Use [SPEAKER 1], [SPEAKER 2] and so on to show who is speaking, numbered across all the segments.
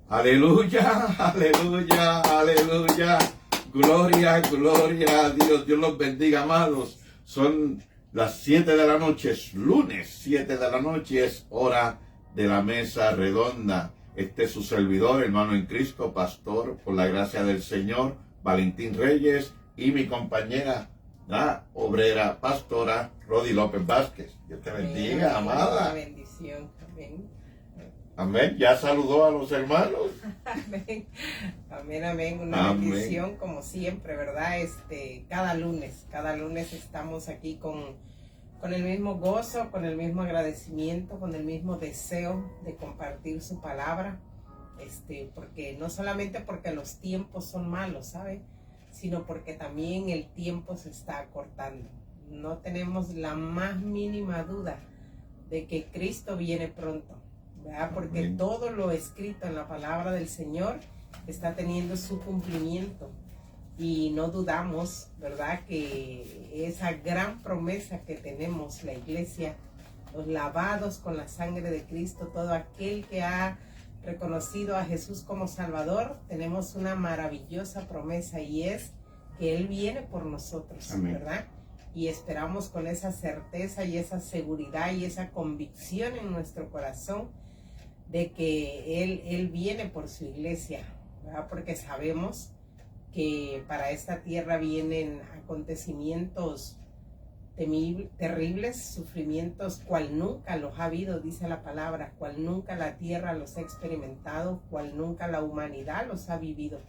[SPEAKER 1] Aleluya, aleluya, aleluya. Gloria, gloria a Dios. Dios los bendiga, amados. Son las 7 de la noche, es lunes 7 de la noche, es hora de la mesa redonda. Este es su servidor, hermano en Cristo, pastor, por la gracia del Señor, Valentín Reyes, y mi compañera, la obrera, pastora, Rodi López Vázquez. Dios te bendiga, amada.
[SPEAKER 2] Una bendición, amén.
[SPEAKER 1] Amén. Ya saludó a los hermanos.
[SPEAKER 2] Amén, amén, amén. Una bendición como siempre, ¿verdad? Cada lunes estamos aquí con el mismo gozo, con el mismo agradecimiento, con el mismo deseo de compartir su palabra. Porque no solamente porque los tiempos son malos, ¿sabe? Sino porque también el tiempo se está acortando. No tenemos la más mínima duda de que Cristo viene pronto, ¿verdad? Porque
[SPEAKER 1] Amén.
[SPEAKER 2] todo lo escrito en la palabra del Señor está teniendo su cumplimiento y no dudamos, ¿verdad? Que esa gran promesa que tenemos la iglesia, los lavados con la sangre de Cristo, todo aquel que ha reconocido a Jesús como Salvador, tenemos una maravillosa promesa y es que Él viene por nosotros,
[SPEAKER 1] Amén.
[SPEAKER 2] ¿verdad? Y esperamos con esa certeza y esa seguridad y esa convicción en nuestro corazón de que Él viene por su iglesia, ¿verdad? Porque sabemos que para esta tierra vienen acontecimientos terribles, sufrimientos cual nunca los ha habido, dice la palabra, cual nunca la tierra los ha experimentado, cual nunca la humanidad los ha vivido,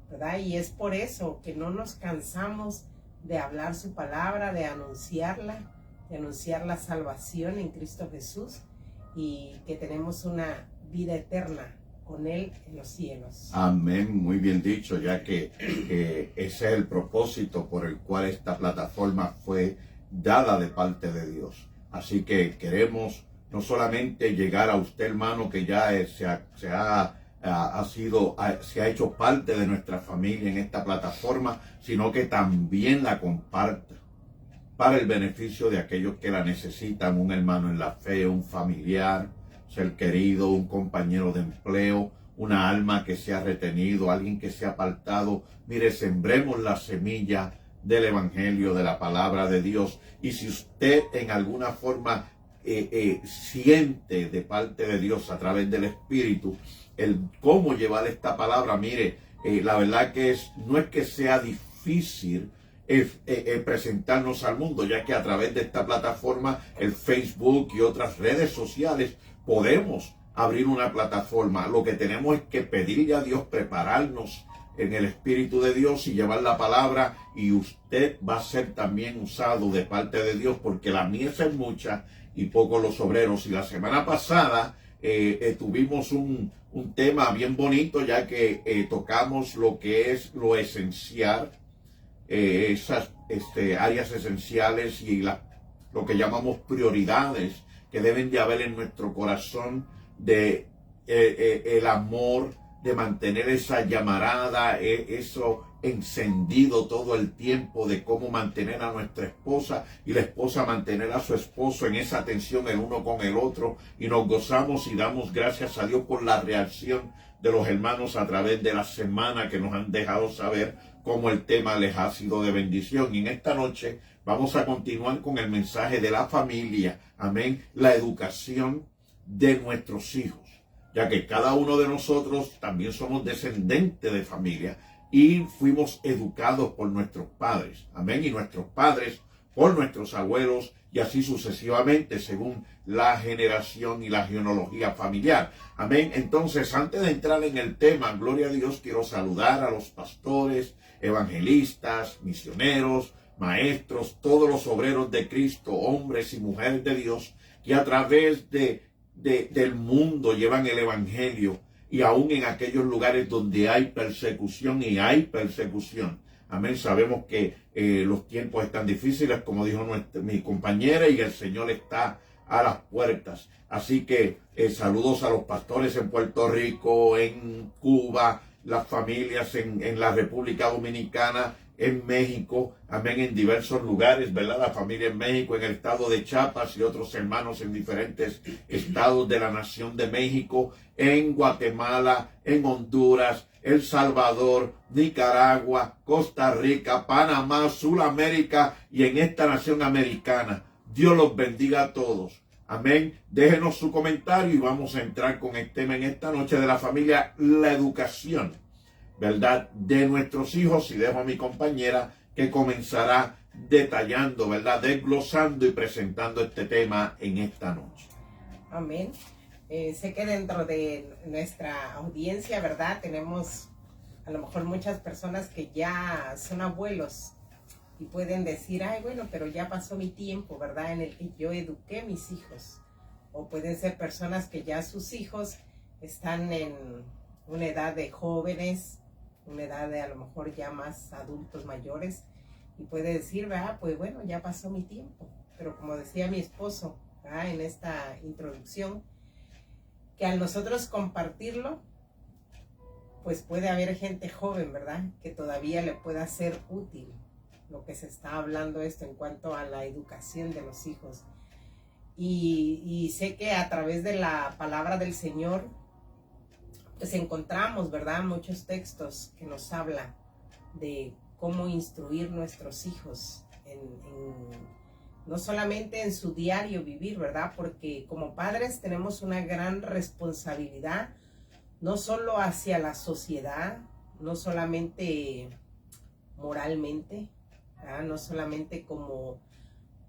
[SPEAKER 2] ¿verdad? Y es por eso que no nos cansamos de hablar su palabra, de anunciar la salvación en Cristo Jesús y que tenemos una vida eterna con Él en los cielos.
[SPEAKER 1] Amén, muy bien dicho, ya que ese es el propósito por el cual esta plataforma fue dada de parte de Dios. Así que queremos no solamente llegar a usted, hermano, que ya se ha hecho parte de nuestra familia en esta plataforma, sino que también la comparta para el beneficio de aquellos que la necesitan, un hermano en la fe, un familiar, ser querido, un compañero de empleo, una alma que se ha retenido, alguien que se ha apartado. Mire, sembremos la semilla del Evangelio, de la palabra de Dios. Y si usted en alguna forma siente de parte de Dios a través del Espíritu el cómo llevar esta palabra, mire, la verdad que no es que sea difícil presentarnos al mundo, ya que a través de esta plataforma, el Facebook y otras redes sociales, podemos abrir una plataforma. Lo que tenemos es que pedirle a Dios, prepararnos en el Espíritu de Dios y llevar la palabra, y usted va a ser también usado de parte de Dios, porque la mies es mucha y pocos los obreros. Y la semana pasada tuvimos un tema bien bonito, ya que tocamos lo que es lo esencial, esas áreas esenciales y lo que llamamos prioridades que deben de haber en nuestro corazón, de el amor, de mantener esa llamarada, eso encendido todo el tiempo, de cómo mantener a nuestra esposa y la esposa mantener a su esposo en esa tensión el uno con el otro, y nos gozamos y damos gracias a Dios por la reacción de los hermanos a través de la semana, que nos han dejado saber cómo el tema les ha sido de bendición. Y en esta noche vamos a continuar con el mensaje de la familia, amén, la educación de nuestros hijos, ya que cada uno de nosotros también somos descendientes de familia y fuimos educados por nuestros padres, amén, y nuestros padres por nuestros abuelos, y así sucesivamente según la generación y la genealogía familiar, amén. Entonces, antes de entrar en el tema, gloria a Dios, quiero saludar a los pastores, evangelistas, misioneros, maestros, todos los obreros de Cristo, hombres y mujeres de Dios, que a través del mundo llevan el Evangelio, y aún en aquellos lugares donde hay persecución, y hay persecución, amén. Sabemos que los tiempos están difíciles, como dijo mi compañera, y el Señor está a las puertas. Así que saludos a los pastores en Puerto Rico, en Cuba, las familias en la República Dominicana, en México, amén, en diversos lugares, ¿verdad? La familia en México, en el estado de Chiapas y otros hermanos en diferentes estados de la nación de México, en Guatemala, en Honduras, El Salvador, Nicaragua, Costa Rica, Panamá, Sudamérica y en esta nación americana. Dios los bendiga a todos. Amén. Déjenos su comentario y vamos a entrar con el tema en esta noche de la familia, la educación, ¿verdad?, de nuestros hijos. Y dejo a mi compañera que comenzará detallando, ¿verdad?, desglosando y presentando este tema en esta noche.
[SPEAKER 2] Amén. Sé que dentro de nuestra audiencia, ¿verdad?, tenemos a lo mejor muchas personas que ya son abuelos y pueden decir, ay, bueno, pero ya pasó mi tiempo, ¿verdad?, en el que yo eduqué a mis hijos. O pueden ser personas que ya sus hijos están en una edad de jóvenes, una edad de a lo mejor ya más adultos mayores, y puede decir, ¿verdad?, pues bueno, ya pasó mi tiempo. Pero como decía mi esposo, ¿verdad?, en esta introducción, que al nosotros compartirlo, pues puede haber gente joven, ¿verdad?, que todavía le pueda ser útil lo que se está hablando esto en cuanto a la educación de los hijos. Y sé que a través de la palabra del Señor, pues encontramos, ¿verdad?, muchos textos que nos hablan de cómo instruir nuestros hijos no solamente en su diario vivir, ¿verdad?, porque como padres tenemos una gran responsabilidad, no solo hacia la sociedad, no solamente moralmente, ¿verdad?, no solamente como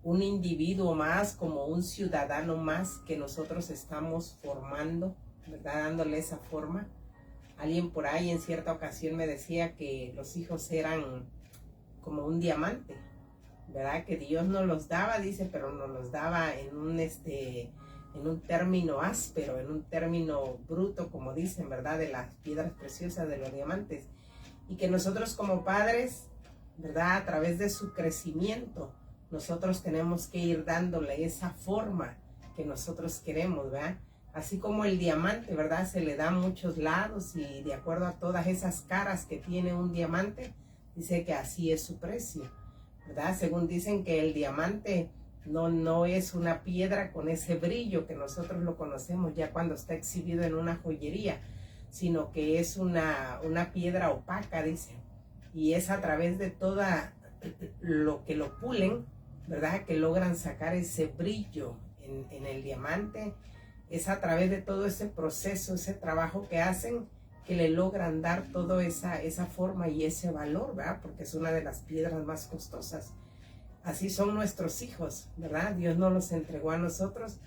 [SPEAKER 2] un individuo más, como un ciudadano más que nosotros estamos formando, ¿verdad?, dándole esa forma. Alguien por ahí en cierta ocasión me decía que los hijos eran como un diamante, ¿verdad?, que Dios nos los daba, dice, pero nos los daba en un término áspero, en un término bruto, como dicen, ¿verdad?, de las piedras preciosas, de los diamantes. Y que nosotros como padres, ¿verdad?, a través de su crecimiento, nosotros tenemos que ir dándole esa forma que nosotros queremos, ¿verdad? Así como el diamante, ¿verdad?, se le da muchos lados y de acuerdo a todas esas caras que tiene un diamante, dice que así es su precio, ¿verdad? Según dicen que el diamante no es una piedra con ese brillo que nosotros lo conocemos ya cuando está exhibido en una joyería, sino que es una piedra opaca, dice. Y es a través de toda lo que lo pulen, ¿verdad?, que logran sacar ese brillo en el diamante. Es a través de todo ese proceso, ese trabajo que hacen, que le logran dar toda esa forma y ese valor, ¿verdad?, porque es una de las piedras más costosas. Así son nuestros hijos, ¿verdad? Dios nos los entregó a nosotros,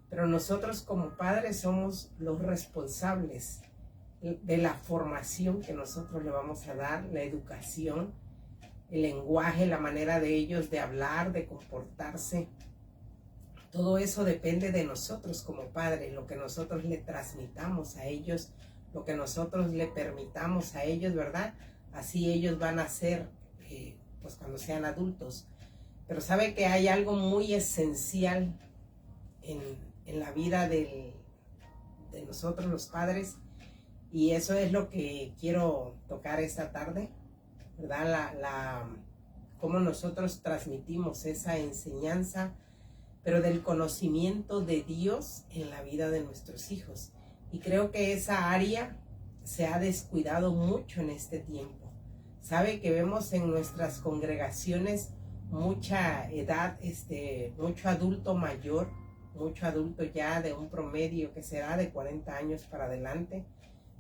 [SPEAKER 2] pero nosotros como padres somos los responsables de la formación que nosotros le vamos a dar, la educación, el lenguaje, la manera de ellos de hablar, de comportarse. Todo eso depende de nosotros como padres, lo que nosotros le transmitamos a ellos, lo que nosotros le permitamos a ellos, ¿verdad? Así ellos van a ser, pues cuando sean adultos. Pero sabe que hay algo muy esencial en la vida de nosotros los padres, y eso es lo que quiero tocar esta tarde, ¿verdad? Cómo nosotros transmitimos esa enseñanza, pero del conocimiento de Dios en la vida de nuestros hijos. Y creo que esa área se ha descuidado mucho en este tiempo. Sabe que vemos en nuestras congregaciones mucha edad, mucho adulto mayor, mucho adulto ya de un promedio que será de 40 años para adelante,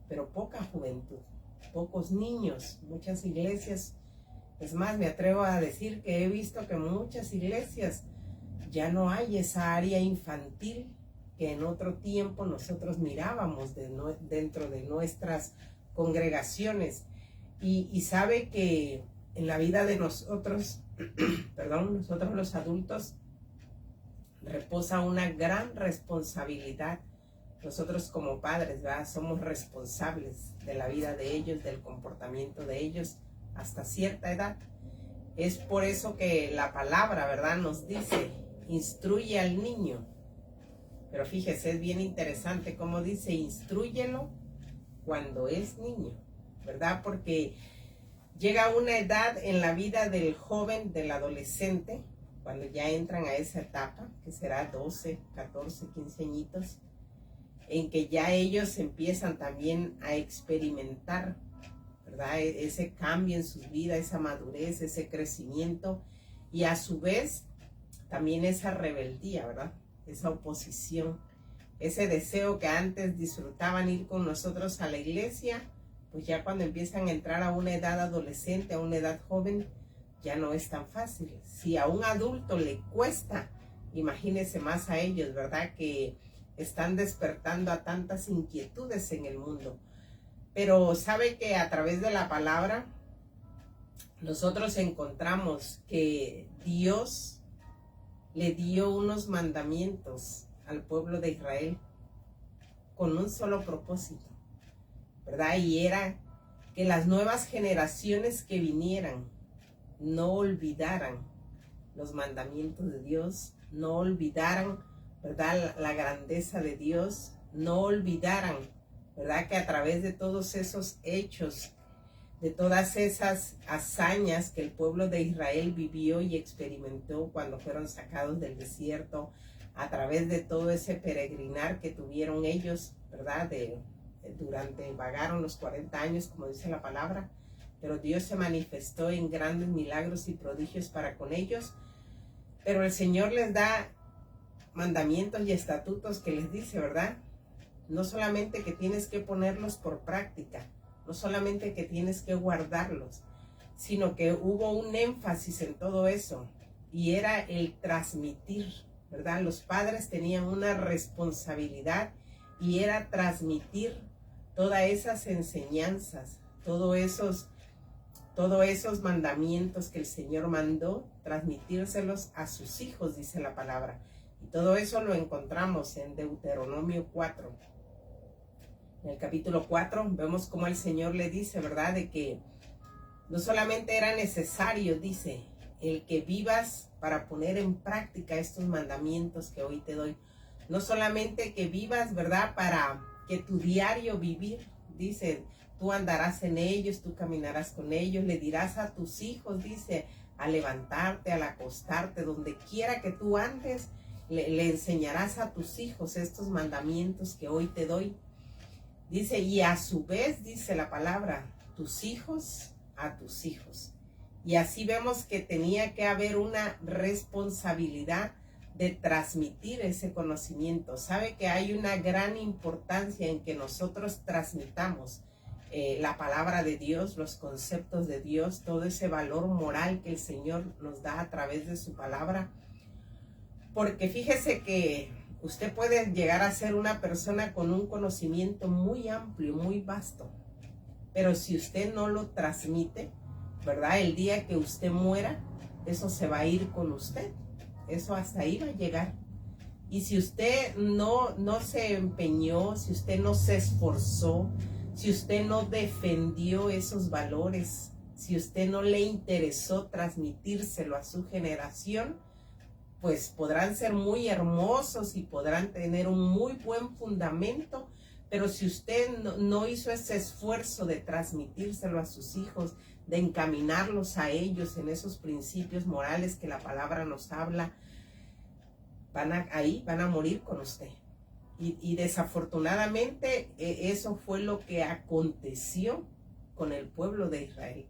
[SPEAKER 2] pero poca juventud, pocos niños, muchas iglesias. Es más, me atrevo a decir que he visto que muchas iglesias ya no hay esa área infantil que en otro tiempo nosotros mirábamos dentro de nuestras congregaciones. Y sabe que en la vida de nosotros, nosotros los adultos, reposa una gran responsabilidad. Nosotros como padres, ¿verdad?, somos responsables de la vida de ellos, del comportamiento de ellos hasta cierta edad. Es por eso que la palabra, ¿verdad?, nos dice, instruye al niño. Pero fíjese, es bien interesante cómo dice, instrúyelo cuando es niño, ¿verdad? Porque Llega una edad en la vida del joven, del adolescente, cuando ya entran a esa etapa, que será 12, 14, 15 añitos, en que ya ellos empiezan también a experimentar, ¿verdad? Ese cambio en sus vidas, esa madurez, ese crecimiento, y a su vez también esa rebeldía, ¿verdad? Esa oposición, ese deseo que antes disfrutaban ir con nosotros a la iglesia, pues ya cuando empiezan a entrar a una edad adolescente, a una edad joven, ya no es tan fácil. Si a un adulto le cuesta, imagínese más a ellos, ¿verdad? Que están despertando a tantas inquietudes en el mundo. Pero sabe que a través de la palabra nosotros encontramos que Dios le dio unos mandamientos al pueblo de Israel con un solo propósito, ¿verdad? Y era que las nuevas generaciones que vinieran no olvidaran los mandamientos de Dios, no olvidaran, ¿verdad?, la grandeza de Dios, no olvidaran, ¿verdad?, que a través de todos esos hechos, de todas esas hazañas que el pueblo de Israel vivió y experimentó cuando fueron sacados del desierto, a través de todo ese peregrinar que tuvieron ellos, ¿verdad?, vagaron los 40 años, como dice la palabra, pero Dios se manifestó en grandes milagros y prodigios para con ellos. Pero el Señor les da mandamientos y estatutos que les dice, ¿verdad? No solamente que tienes que ponerlos por práctica, no solamente que tienes que guardarlos, sino que hubo un énfasis en todo eso, y era el transmitir, ¿verdad? Los padres tenían una responsabilidad y era transmitir todas esas enseñanzas, todos esos mandamientos que el Señor mandó, transmitírselos a sus hijos, dice la palabra. Y todo eso lo encontramos en Deuteronomio 4. En el capítulo 4 vemos cómo el Señor le dice, ¿verdad?, de que no solamente era necesario, dice, el que vivas para poner en práctica estos mandamientos que hoy te doy. No solamente que vivas, ¿verdad?, para que tu diario vivir, dice, tú andarás en ellos, tú caminarás con ellos, le dirás a tus hijos, dice, al levantarte, al acostarte, donde quiera que tú andes, le enseñarás a tus hijos estos mandamientos que hoy te doy. Dice, y a su vez, dice la palabra, tus hijos a tus hijos. Y así vemos que tenía que haber una responsabilidad de transmitir ese conocimiento. Sabe que hay una gran importancia en que nosotros transmitamos la palabra de Dios, los conceptos de Dios, todo ese valor moral que el Señor nos da a través de su palabra. Porque fíjese que usted puede llegar a ser una persona con un conocimiento muy amplio, muy vasto, pero si usted no lo transmite, ¿verdad?, el día que usted muera, eso se va a ir con usted, eso hasta ahí va a llegar. Y si usted no se empeñó, si usted no se esforzó, si usted no defendió esos valores, si usted no le interesó transmitírselo a su generación, pues podrán ser muy hermosos y podrán tener un muy buen fundamento, pero si usted no hizo ese esfuerzo de transmitírselo a sus hijos, de encaminarlos a ellos en esos principios morales que la palabra nos habla, van a morir con usted. Y desafortunadamente eso fue lo que aconteció con el pueblo de Israel.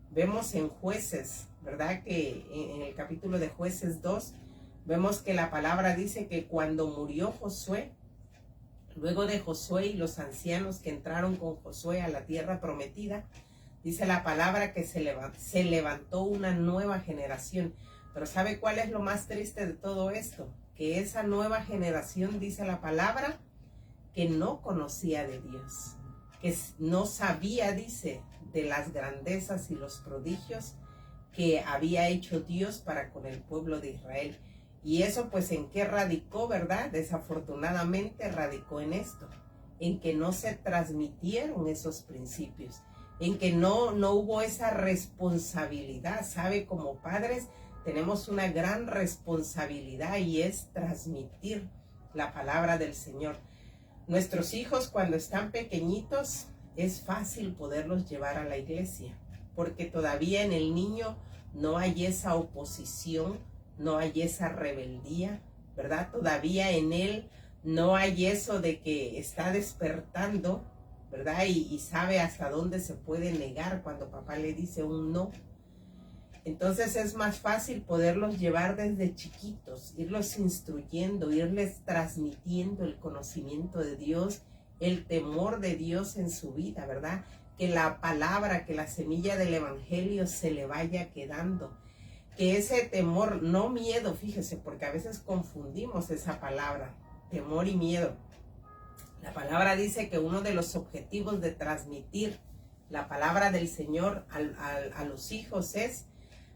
[SPEAKER 2] Vemos en Jueces, ¿verdad?, que en el capítulo de Jueces 2, vemos que la palabra dice que cuando murió Josué, luego de Josué y los ancianos que entraron con Josué a la tierra prometida, dice la palabra que se levantó una nueva generación. Pero ¿sabe cuál es lo más triste de todo esto? Que esa nueva generación, dice la palabra, que no conocía de Dios, que no sabía, dice, de las grandezas y los prodigios que había hecho Dios para con el pueblo de Israel. Y eso pues ¿en qué radicó, verdad? Desafortunadamente radicó en esto, en que no se transmitieron esos principios, en que no hubo esa responsabilidad. ¿Sabe? Como padres tenemos una gran responsabilidad y es transmitir la palabra del Señor. Nuestros hijos cuando están pequeñitos es fácil poderlos llevar a la iglesia, porque todavía en el niño no hay esa oposición, no hay esa rebeldía, ¿verdad? Todavía en él no hay eso de que está despertando, ¿verdad? Y sabe hasta dónde se puede negar cuando papá le dice un no. Entonces es más fácil poderlos llevar desde chiquitos, irlos instruyendo, irles transmitiendo el conocimiento de Dios, el temor de Dios en su vida, ¿verdad? Que la palabra, que la semilla del evangelio se le vaya quedando. Que ese temor, no miedo, fíjese, porque a veces confundimos esa palabra, temor y miedo. La palabra dice que uno de los objetivos de transmitir la palabra del Señor a los hijos es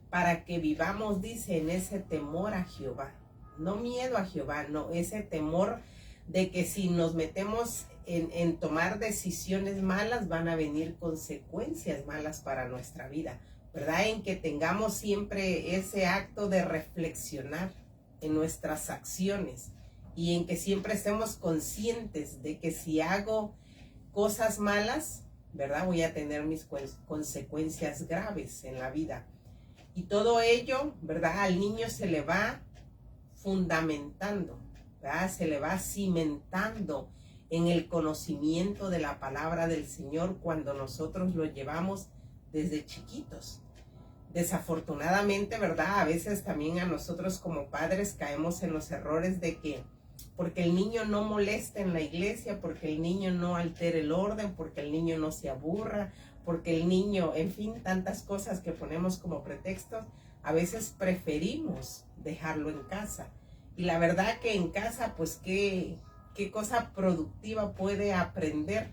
[SPEAKER 2] para que vivamos, dice, en ese temor a Jehová. No miedo a Jehová, no, ese temor de que si nos metemos en tomar decisiones malas, van a venir consecuencias malas para nuestra vida, ¿verdad? En que tengamos siempre ese acto de reflexionar en nuestras acciones y en que siempre estemos conscientes de que si hago cosas malas, ¿verdad? Voy a tener mis consecuencias graves en la vida. Y todo ello, ¿verdad? Al niño se le va fundamentando, ¿verdad? Se le va cimentando en el conocimiento de la palabra del Señor cuando nosotros lo llevamos desde chiquitos. Desafortunadamente, ¿verdad? A veces también a nosotros como padres caemos en los errores de que porque el niño no moleste en la iglesia, porque el niño no altere el orden, porque el niño no se aburra, porque el niño, en fin, tantas cosas que ponemos como pretextos, a veces preferimos dejarlo en casa. Y la verdad que en casa, pues, qué cosa productiva puede aprender,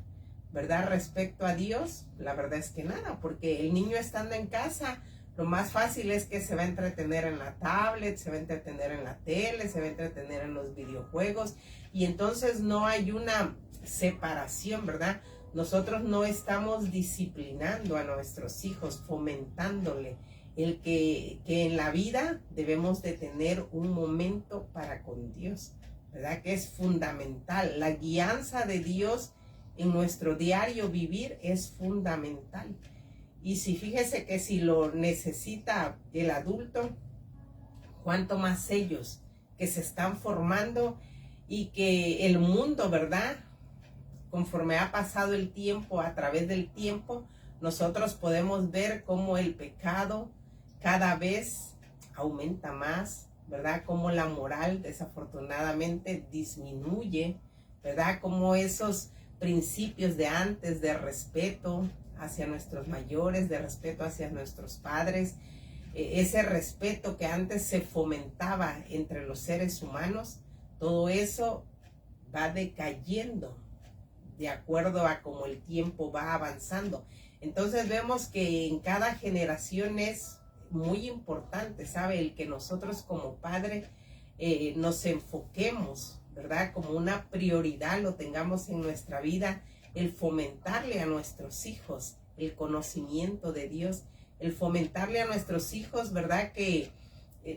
[SPEAKER 2] ¿verdad? Respecto a Dios, la verdad es que nada, porque el niño estando en casa, lo más fácil es que se va a entretener en la tablet, se va a entretener en la tele, se va a entretener en los videojuegos, y entonces no hay una separación, ¿verdad? Nosotros no estamos disciplinando a nuestros hijos, fomentándole el que en la vida debemos de tener un momento para con Dios, ¿verdad? Que es fundamental. La guianza de Dios en nuestro diario vivir es fundamental. Y si fíjese que si lo necesita el adulto, cuánto más ellos que se están formando y que el mundo, ¿verdad? Conforme ha pasado el tiempo, a través del tiempo, nosotros podemos ver cómo el pecado cada vez aumenta más, ¿verdad? Cómo la moral desafortunadamente disminuye, ¿verdad? Cómo esos principios de antes de respeto hacia nuestros mayores, de respeto hacia nuestros padres, ese respeto que antes se fomentaba entre los seres humanos, todo eso va decayendo de acuerdo a cómo el tiempo va avanzando. Entonces vemos que en cada generación es muy importante, ¿sabe? El que nosotros como padre nos enfoquemos, ¿verdad? Como una prioridad lo tengamos en nuestra vida, el fomentarle a nuestros hijos el conocimiento de Dios, el fomentarle a nuestros hijos, ¿verdad? Que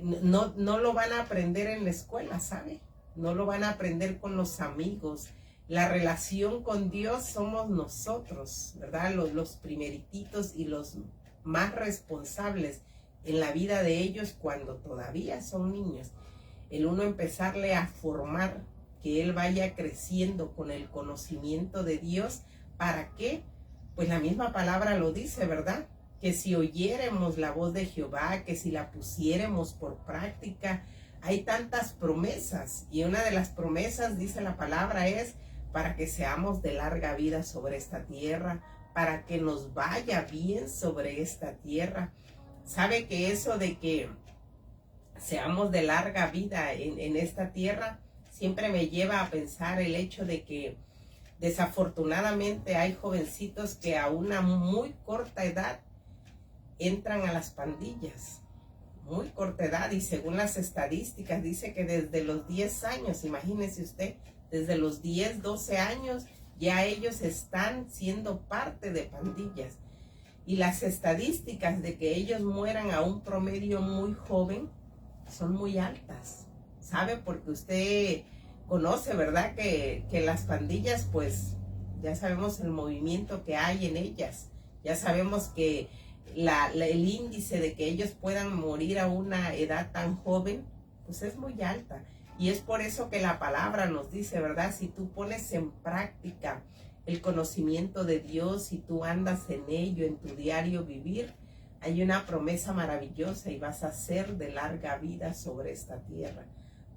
[SPEAKER 2] no lo van a aprender en la escuela, ¿sabe? No lo van a aprender con los amigos. La relación con Dios somos nosotros, ¿verdad? Los primerititos y los más responsables en la vida de ellos cuando todavía son niños. El uno empezarle a formar, que él vaya creciendo con el conocimiento de Dios. ¿Para qué? Pues la misma palabra lo dice, ¿verdad? Que si oyéremos la voz de Jehová, que si la pusiéramos por práctica, hay tantas promesas. Y una de las promesas, dice la palabra, es para que seamos de larga vida sobre esta tierra, para que nos vaya bien sobre esta tierra. ¿Sabe que eso de que seamos de larga vida en esta tierra siempre me lleva a pensar el hecho de que desafortunadamente hay jovencitos que a una muy corta edad entran a las pandillas? Muy corta edad, y según las estadísticas dice que desde los 10 años, imagínese usted, desde los 10, 12 años ya ellos están siendo parte de pandillas. Y las estadísticas de que ellos mueran a un promedio muy joven son muy altas, ¿sabe? Porque usted conoce, ¿verdad? Que las pandillas, pues ya sabemos el movimiento que hay en ellas. Ya sabemos que el índice de que ellos puedan morir a una edad tan joven, pues es muy alta. Y es por eso que la palabra nos dice, ¿verdad? Si tú pones en práctica el conocimiento de Dios, si tú andas en ello, en tu diario vivir, hay una promesa maravillosa y vas a ser de larga vida sobre esta tierra.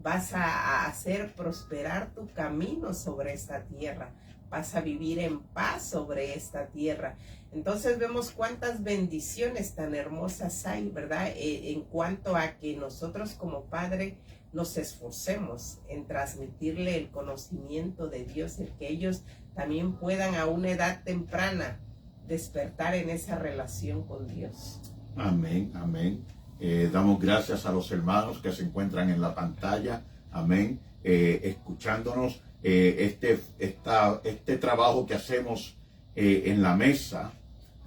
[SPEAKER 2] Vas a hacer prosperar tu camino sobre esta tierra. Vas a vivir en paz sobre esta tierra. Entonces vemos cuántas bendiciones tan hermosas hay, ¿verdad? En cuanto a que nosotros como padre nos esforcemos en transmitirle el conocimiento de Dios, el que ellos también puedan a una edad temprana despertar en esa relación con Dios.
[SPEAKER 1] Amén, amén. Damos gracias a los hermanos que se encuentran en la pantalla, amén, escuchándonos. Este trabajo que hacemos en la mesa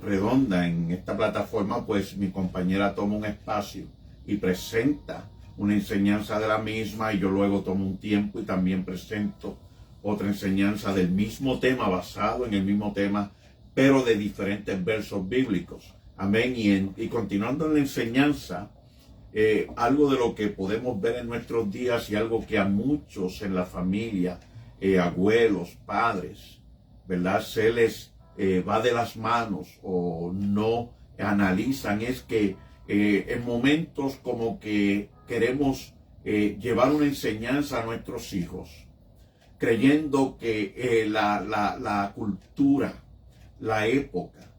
[SPEAKER 1] redonda en esta plataforma, pues mi compañera toma un espacio y presenta una enseñanza de la misma, y yo luego tomo un tiempo y también presento otra enseñanza del mismo tema, basado en el mismo tema, pero de diferentes versos bíblicos. Amén. Y continuando en la enseñanza, algo de lo que podemos ver en nuestros días y algo que a muchos en la familia, abuelos, padres, ¿verdad?, se les va de las manos o no analizan, es que en momentos como que queremos llevar una enseñanza a nuestros hijos, creyendo que la cultura, la época,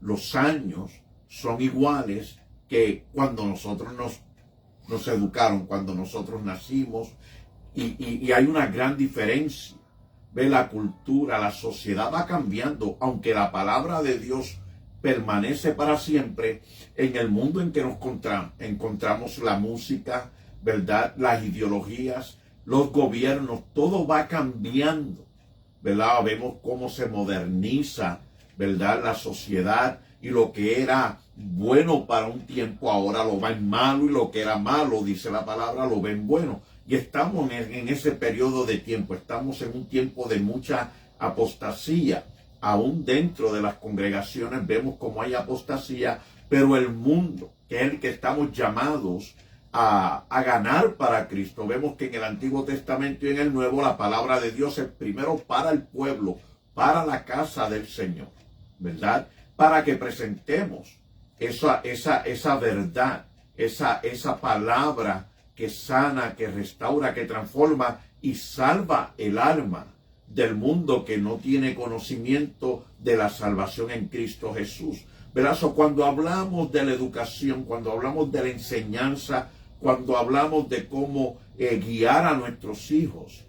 [SPEAKER 1] los años son iguales que cuando nosotros nos educaron, cuando nosotros nacimos, y hay una gran diferencia. Ve, la cultura, la sociedad va cambiando, aunque la palabra de Dios permanece para siempre. En el mundo en que nos encontramos la música, ¿verdad?, las ideologías, los gobiernos, todo va cambiando, ¿verdad? Vemos cómo se moderniza, ¿verdad?, la sociedad, y lo que era bueno para un tiempo ahora lo ven malo, y lo que era malo, dice la palabra, lo ven bueno. Y estamos en ese periodo de tiempo, estamos en un tiempo de mucha apostasía. Aún dentro de las congregaciones vemos cómo hay apostasía, pero el mundo, que es el que estamos llamados a ganar para Cristo, vemos que en el Antiguo Testamento y en el Nuevo la palabra de Dios es primero para el pueblo, para la casa del Señor, ¿verdad? Para que presentemos esa verdad, esa palabra que sana, que restaura, que transforma y salva el alma del mundo que no tiene conocimiento de la salvación en Cristo Jesús. ¿Verdad? Cuando hablamos de la educación, cuando hablamos de la enseñanza, cuando hablamos de cómo guiar a nuestros hijos,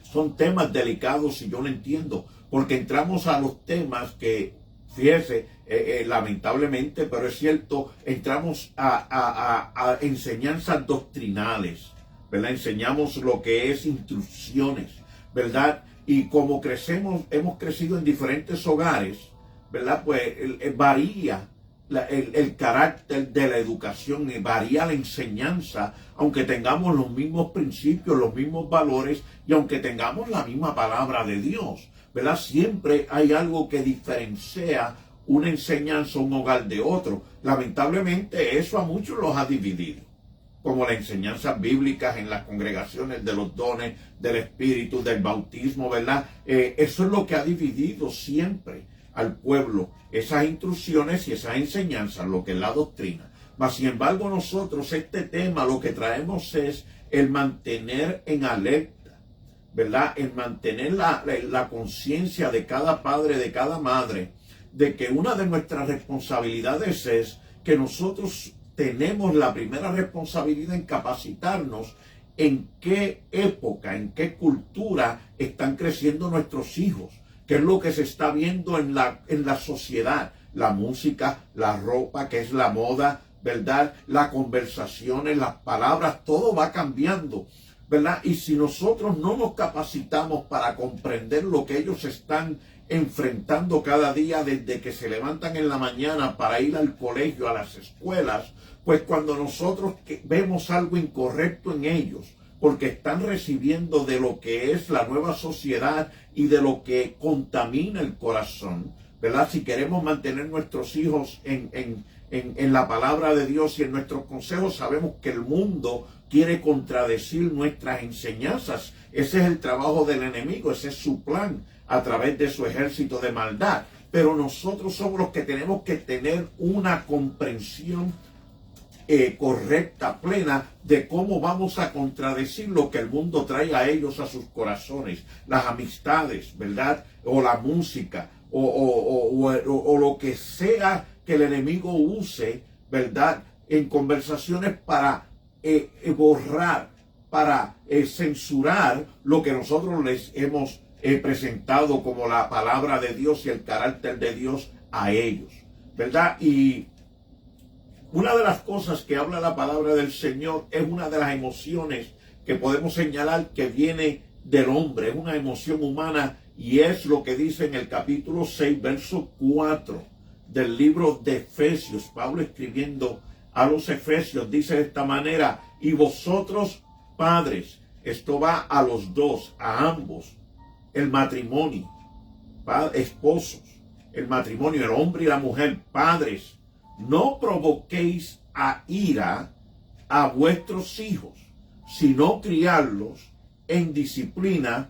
[SPEAKER 1] son temas delicados, y yo lo entiendo, porque entramos a los temas que, fíjese, lamentablemente, pero es cierto, entramos a enseñanzas doctrinales, ¿verdad? Enseñamos lo que es instrucciones, ¿verdad? Y como hemos crecido en diferentes hogares, ¿verdad? Pues varía el carácter de la educación, varía la enseñanza, aunque tengamos los mismos principios, los mismos valores, y aunque tengamos la misma palabra de Dios, ¿verdad? Siempre hay algo que diferencia una enseñanza, un hogar de otro. Lamentablemente eso a muchos los ha dividido, como las enseñanzas bíblicas en las congregaciones de los dones del Espíritu, del bautismo, ¿verdad? Eso es lo que ha dividido siempre al pueblo, esas instrucciones y esas enseñanzas, lo que es la doctrina. Mas, sin embargo, nosotros este tema lo que traemos es el mantener en alerta, ¿verdad? El mantener la conciencia de cada padre, de cada madre, de que una de nuestras responsabilidades es que nosotros tenemos la primera responsabilidad en capacitarnos en qué época, en qué cultura están creciendo nuestros hijos, qué es lo que se está viendo en la sociedad, la música, la ropa, que es la moda, ¿verdad? Las conversaciones, las palabras, todo va cambiando, ¿verdad? Y si nosotros no nos capacitamos para comprender lo que ellos están enfrentando cada día desde que se levantan en la mañana para ir al colegio, a las escuelas, pues cuando nosotros vemos algo incorrecto en ellos, porque están recibiendo de lo que es la nueva sociedad y de lo que contamina el corazón, ¿verdad? Si queremos mantener nuestros hijos en la palabra de Dios y en nuestros consejos, sabemos que el mundo quiere contradecir nuestras enseñanzas. Ese es el trabajo del enemigo, ese es su plan a través de su ejército de maldad. Pero nosotros somos los que tenemos que tener una comprensión correcta, plena, de cómo vamos a contradecir lo que el mundo trae a ellos, a sus corazones, las amistades, ¿verdad? O la música, o lo que sea que el enemigo use, ¿verdad? En conversaciones para borrar, para censurar lo que nosotros les hemos presentado como la palabra de Dios y el carácter de Dios a ellos, ¿verdad? Y una de las cosas que habla la palabra del Señor es una de las emociones que podemos señalar que viene del hombre, es una emoción humana, y es lo que dice en el capítulo 6, verso 4 del libro de Efesios. Pablo, escribiendo a los Efesios, dice de esta manera: y vosotros, padres, esto va a los dos, a ambos, el matrimonio, esposos, el matrimonio, el hombre y la mujer, padres, no provoquéis a ira a vuestros hijos, sino criarlos en disciplina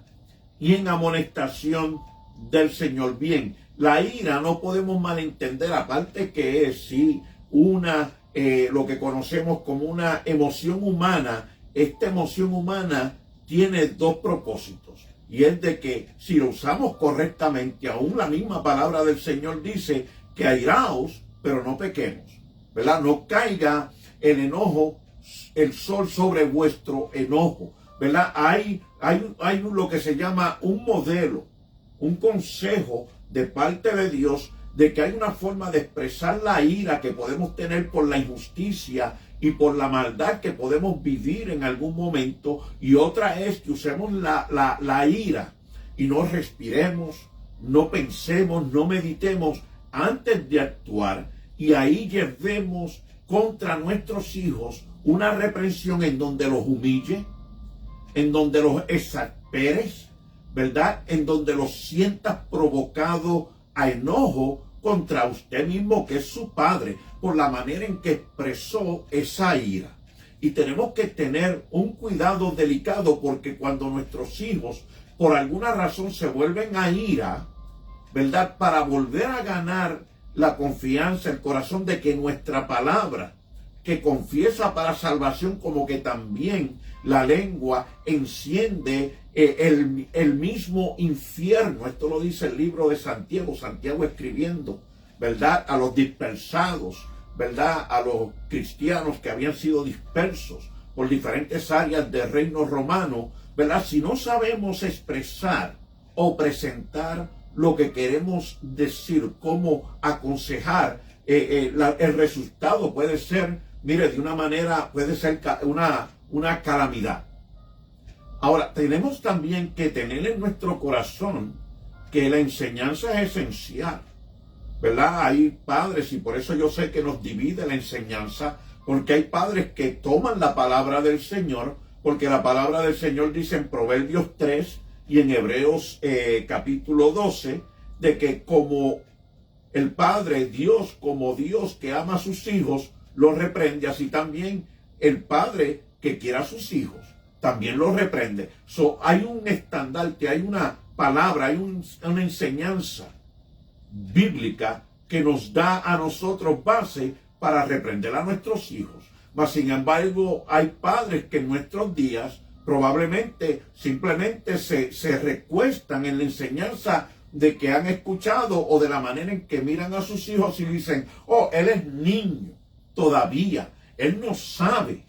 [SPEAKER 1] y en amonestación del Señor. Bien, la ira no podemos malentender, aparte que es sí una lo que conocemos como una emoción humana. Esta emoción humana tiene dos propósitos, y es de que si lo usamos correctamente, aún la misma palabra del Señor dice que airaos, pero no pequemos, ¿verdad? No caiga el enojo, el sol sobre vuestro enojo, ¿verdad? Hay lo que se llama un modelo, un consejo de parte de Dios, de que hay una forma de expresar la ira que podemos tener por la injusticia y por la maldad que podemos vivir en algún momento, y otra es que usemos la ira y no respiremos, no pensemos, no meditemos antes de actuar, y ahí llevemos contra nuestros hijos una reprensión en donde los humille, en donde los exasperes, ¿verdad? En donde los sientas provocado a enojo contra usted mismo, que es su padre, por la manera en que expresó esa ira. Y tenemos que tener un cuidado delicado, porque cuando nuestros hijos por alguna razón se vuelven a ira, ¿verdad? Para volver a ganar la confianza, el corazón, de que nuestra palabra, que confiesa para salvación, como que también la lengua enciende el mismo infierno. Esto lo dice el libro de Santiago, Santiago escribiendo, ¿verdad? A los dispersados, ¿verdad? A los cristianos que habían sido dispersos por diferentes áreas del reino romano, ¿verdad? Si no sabemos expresar o presentar lo que queremos decir, cómo aconsejar, el resultado puede ser, mire, de una manera, puede ser una calamidad. Ahora, tenemos también que tener en nuestro corazón que la enseñanza es esencial, ¿verdad? Hay padres, y por eso yo sé que nos divide la enseñanza, porque hay padres que toman la palabra del Señor, porque la palabra del Señor dice en Proverbios 3 y en Hebreos capítulo 12, de que como el Padre, Dios, como Dios que ama a sus hijos, los reprende, así también el Padre que quiere a sus hijos también los reprende. Hay un estandarte, hay una palabra, hay una enseñanza bíblica que nos da a nosotros base para reprender a nuestros hijos. Mas sin embargo, hay padres que en nuestros días probablemente simplemente se recuestan en la enseñanza de que han escuchado, o de la manera en que miran a sus hijos y dicen: oh, él es niño todavía, él no sabe,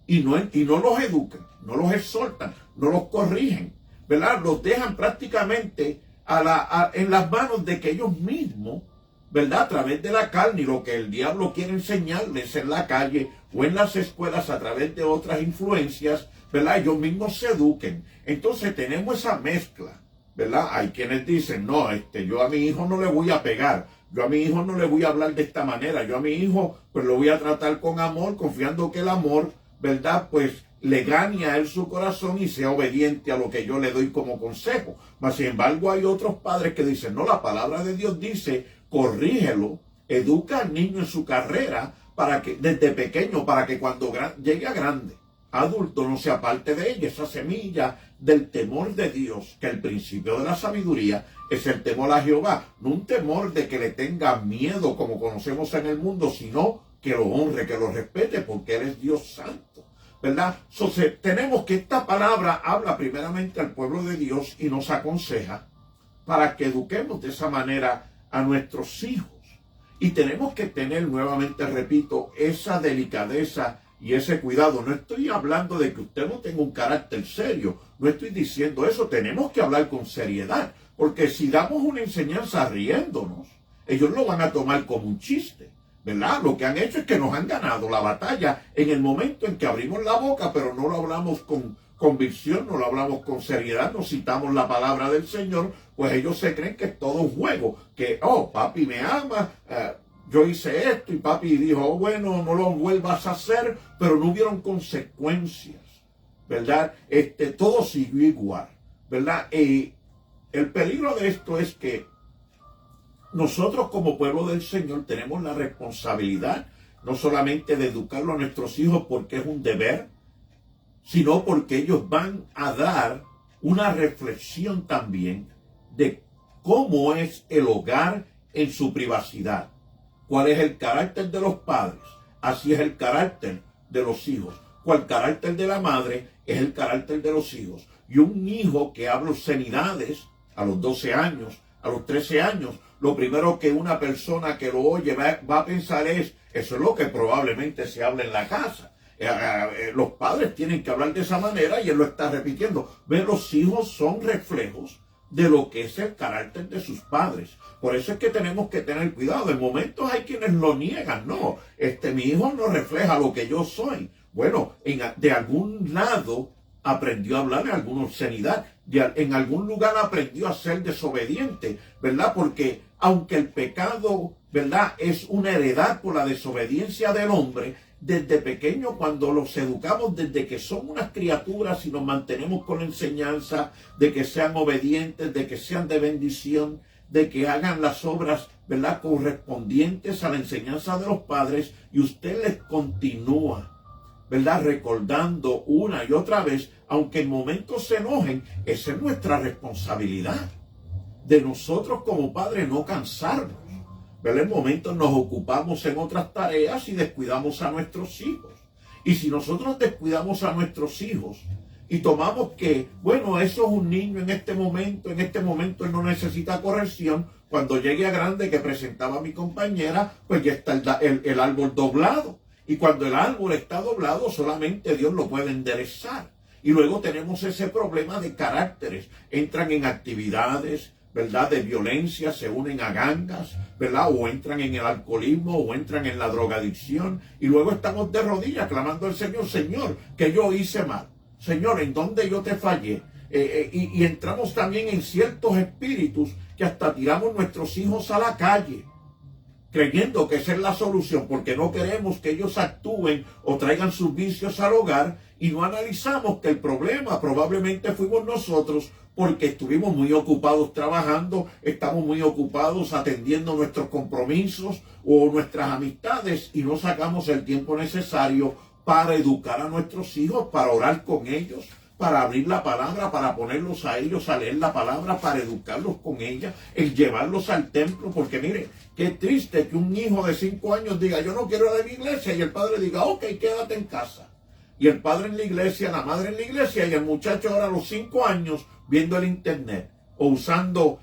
[SPEAKER 1] y no los educan, no los exhortan, no los corrigen, ¿verdad? Los dejan prácticamente en las manos de que ellos mismos, ¿verdad? A través de la carne y lo que el diablo quiere enseñarles en la calle o en las escuelas, a través de otras influencias, ¿verdad? Ellos mismos se eduquen. Entonces tenemos esa mezcla, ¿verdad? Hay quienes dicen: no, yo a mi hijo no le voy a pegar, yo a mi hijo no le voy a hablar de esta manera, yo a mi hijo pues lo voy a tratar con amor, confiando que el amor, ¿verdad? Pues le gane a él su corazón y sea obediente a lo que yo le doy como consejo. Mas, sin embargo, hay otros padres que dicen, no, la palabra de Dios dice, corrígelo, educa al niño en su carrera para que, desde pequeño, para que cuando llegue a grande, adulto, no se aparte de ella. Esa semilla del temor de Dios, que el principio de la sabiduría es el temor a Jehová. No un temor de que le tenga miedo como conocemos en el mundo, sino que lo honre, que lo respete, porque Él es Dios santo, ¿verdad? Entonces, tenemos que esta palabra habla primeramente al pueblo de Dios y nos aconseja para que eduquemos de esa manera a nuestros hijos. Y tenemos que tener, nuevamente repito, esa delicadeza y ese cuidado. No estoy hablando de que usted no tenga un carácter serio, no estoy diciendo eso. Tenemos que hablar con seriedad, porque si damos una enseñanza riéndonos, ellos lo van a tomar como un chiste, ¿verdad? Lo que han hecho es que nos han ganado la batalla en el momento en que abrimos la boca, pero no lo hablamos con convicción, no lo hablamos con seriedad, no citamos la palabra del Señor, pues ellos se creen que es todo un juego, que, oh, papi me ama, yo hice esto, y papi dijo, oh, bueno, no lo vuelvas a hacer, pero no hubieron consecuencias, ¿verdad? Todo siguió igual, ¿verdad? El peligro de esto es que nosotros como pueblo del Señor tenemos la responsabilidad no solamente de educarlo a nuestros hijos porque es un deber, sino porque ellos van a dar una reflexión también de cómo es el hogar en su privacidad, cuál es el carácter de los padres, así es el carácter de los hijos, cuál carácter de la madre es el carácter de los hijos. Y un hijo que habla obscenidades a los 12 años, a los 13 años, lo primero que una persona que lo oye va a pensar es, eso es lo que probablemente se habla en la casa. Los padres tienen que hablar de esa manera y él lo está repitiendo. Ve, los hijos son reflejos de lo que es el carácter de sus padres. Por eso es que tenemos que tener cuidado. En momentos hay quienes lo niegan. No, mi hijo no refleja lo que yo soy. Bueno, de algún lado aprendió a hablar en alguna obscenidad. En algún lugar aprendió a ser desobediente, ¿verdad? Porque aunque el pecado, ¿verdad?, es una heredad por la desobediencia del hombre, desde pequeño, cuando los educamos, desde que son unas criaturas y nos mantenemos con la enseñanza de que sean obedientes, de que sean de bendición, de que hagan las obras, ¿verdad?, correspondientes a la enseñanza de los padres, y usted les continúa, ¿verdad?, recordando una y otra vez, aunque en momentos se enojen, esa es nuestra responsabilidad de nosotros como padres, no cansarnos. ¿Verdad? En momentos nos ocupamos en otras tareas y descuidamos a nuestros hijos. Y si nosotros descuidamos a nuestros hijos y tomamos que, bueno, eso es un niño en este momento él no necesita corrección, cuando llegue a grande, que presentaba mi compañera, pues ya está el árbol doblado. Y cuando el árbol está doblado, solamente Dios lo puede enderezar. Y luego tenemos ese problema de caracteres. Entran en actividades, ¿verdad?, de violencia, se unen a gangas, ¿verdad?, o entran en el alcoholismo, o entran en la drogadicción, y luego estamos de rodillas clamando al Señor, Señor, que yo hice mal, Señor, ¿en dónde yo te fallé? Y entramos también en ciertos espíritus que hasta tiramos nuestros hijos a la calle, creyendo que esa es la solución, porque no queremos que ellos actúen o traigan sus vicios al hogar, y no analizamos que el problema probablemente fuimos nosotros, porque estuvimos muy ocupados trabajando, estamos muy ocupados atendiendo nuestros compromisos o nuestras amistades, y no sacamos el tiempo necesario para educar a nuestros hijos, para orar con ellos, para abrir la palabra, para ponerlos a ellos a leer la palabra, para educarlos con ella, el llevarlos al templo, porque mire, qué triste que un hijo de 5 años diga, yo no quiero ir a la iglesia, y el padre diga, ok, quédate en casa. Y el padre en la iglesia, la madre en la iglesia, y el muchacho ahora a los 5 años viendo el internet o usando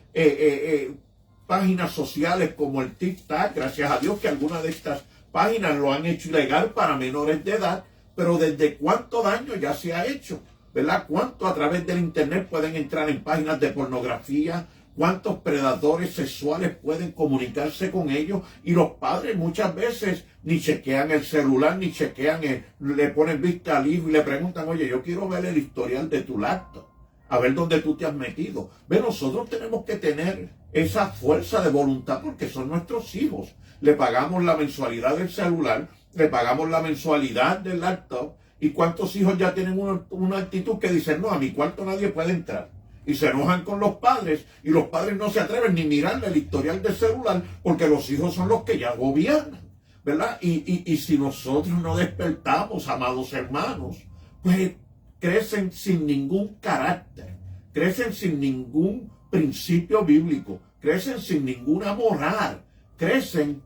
[SPEAKER 1] páginas sociales como el TikTok. Gracias a Dios que algunas de estas páginas lo han hecho ilegal para menores de edad, pero ¿desde cuánto daño ya se ha hecho? ¿Verdad? ¿Cuánto a través del internet pueden entrar en páginas de pornografía? ¿Cuántos predadores sexuales pueden comunicarse con ellos? Y los padres muchas veces ni chequean el celular, ni chequean, le ponen vista al hijo y le preguntan, oye, yo quiero ver el historial de tu laptop, a ver dónde tú te has metido. Ve, nosotros tenemos que tener esa fuerza de voluntad porque son nuestros hijos. Le pagamos la mensualidad del celular, le pagamos la mensualidad del laptop, ¿Y cuántos hijos ya tienen una actitud que dicen, no, a mi cuarto nadie puede entrar? Y se enojan con los padres, y los padres no se atreven ni mirarle el historial del celular, porque los hijos son los que ya gobiernan, ¿verdad? Y si nosotros no despertamos, amados hermanos, pues crecen sin ningún carácter, crecen sin ningún principio bíblico, crecen sin ninguna moral, crecen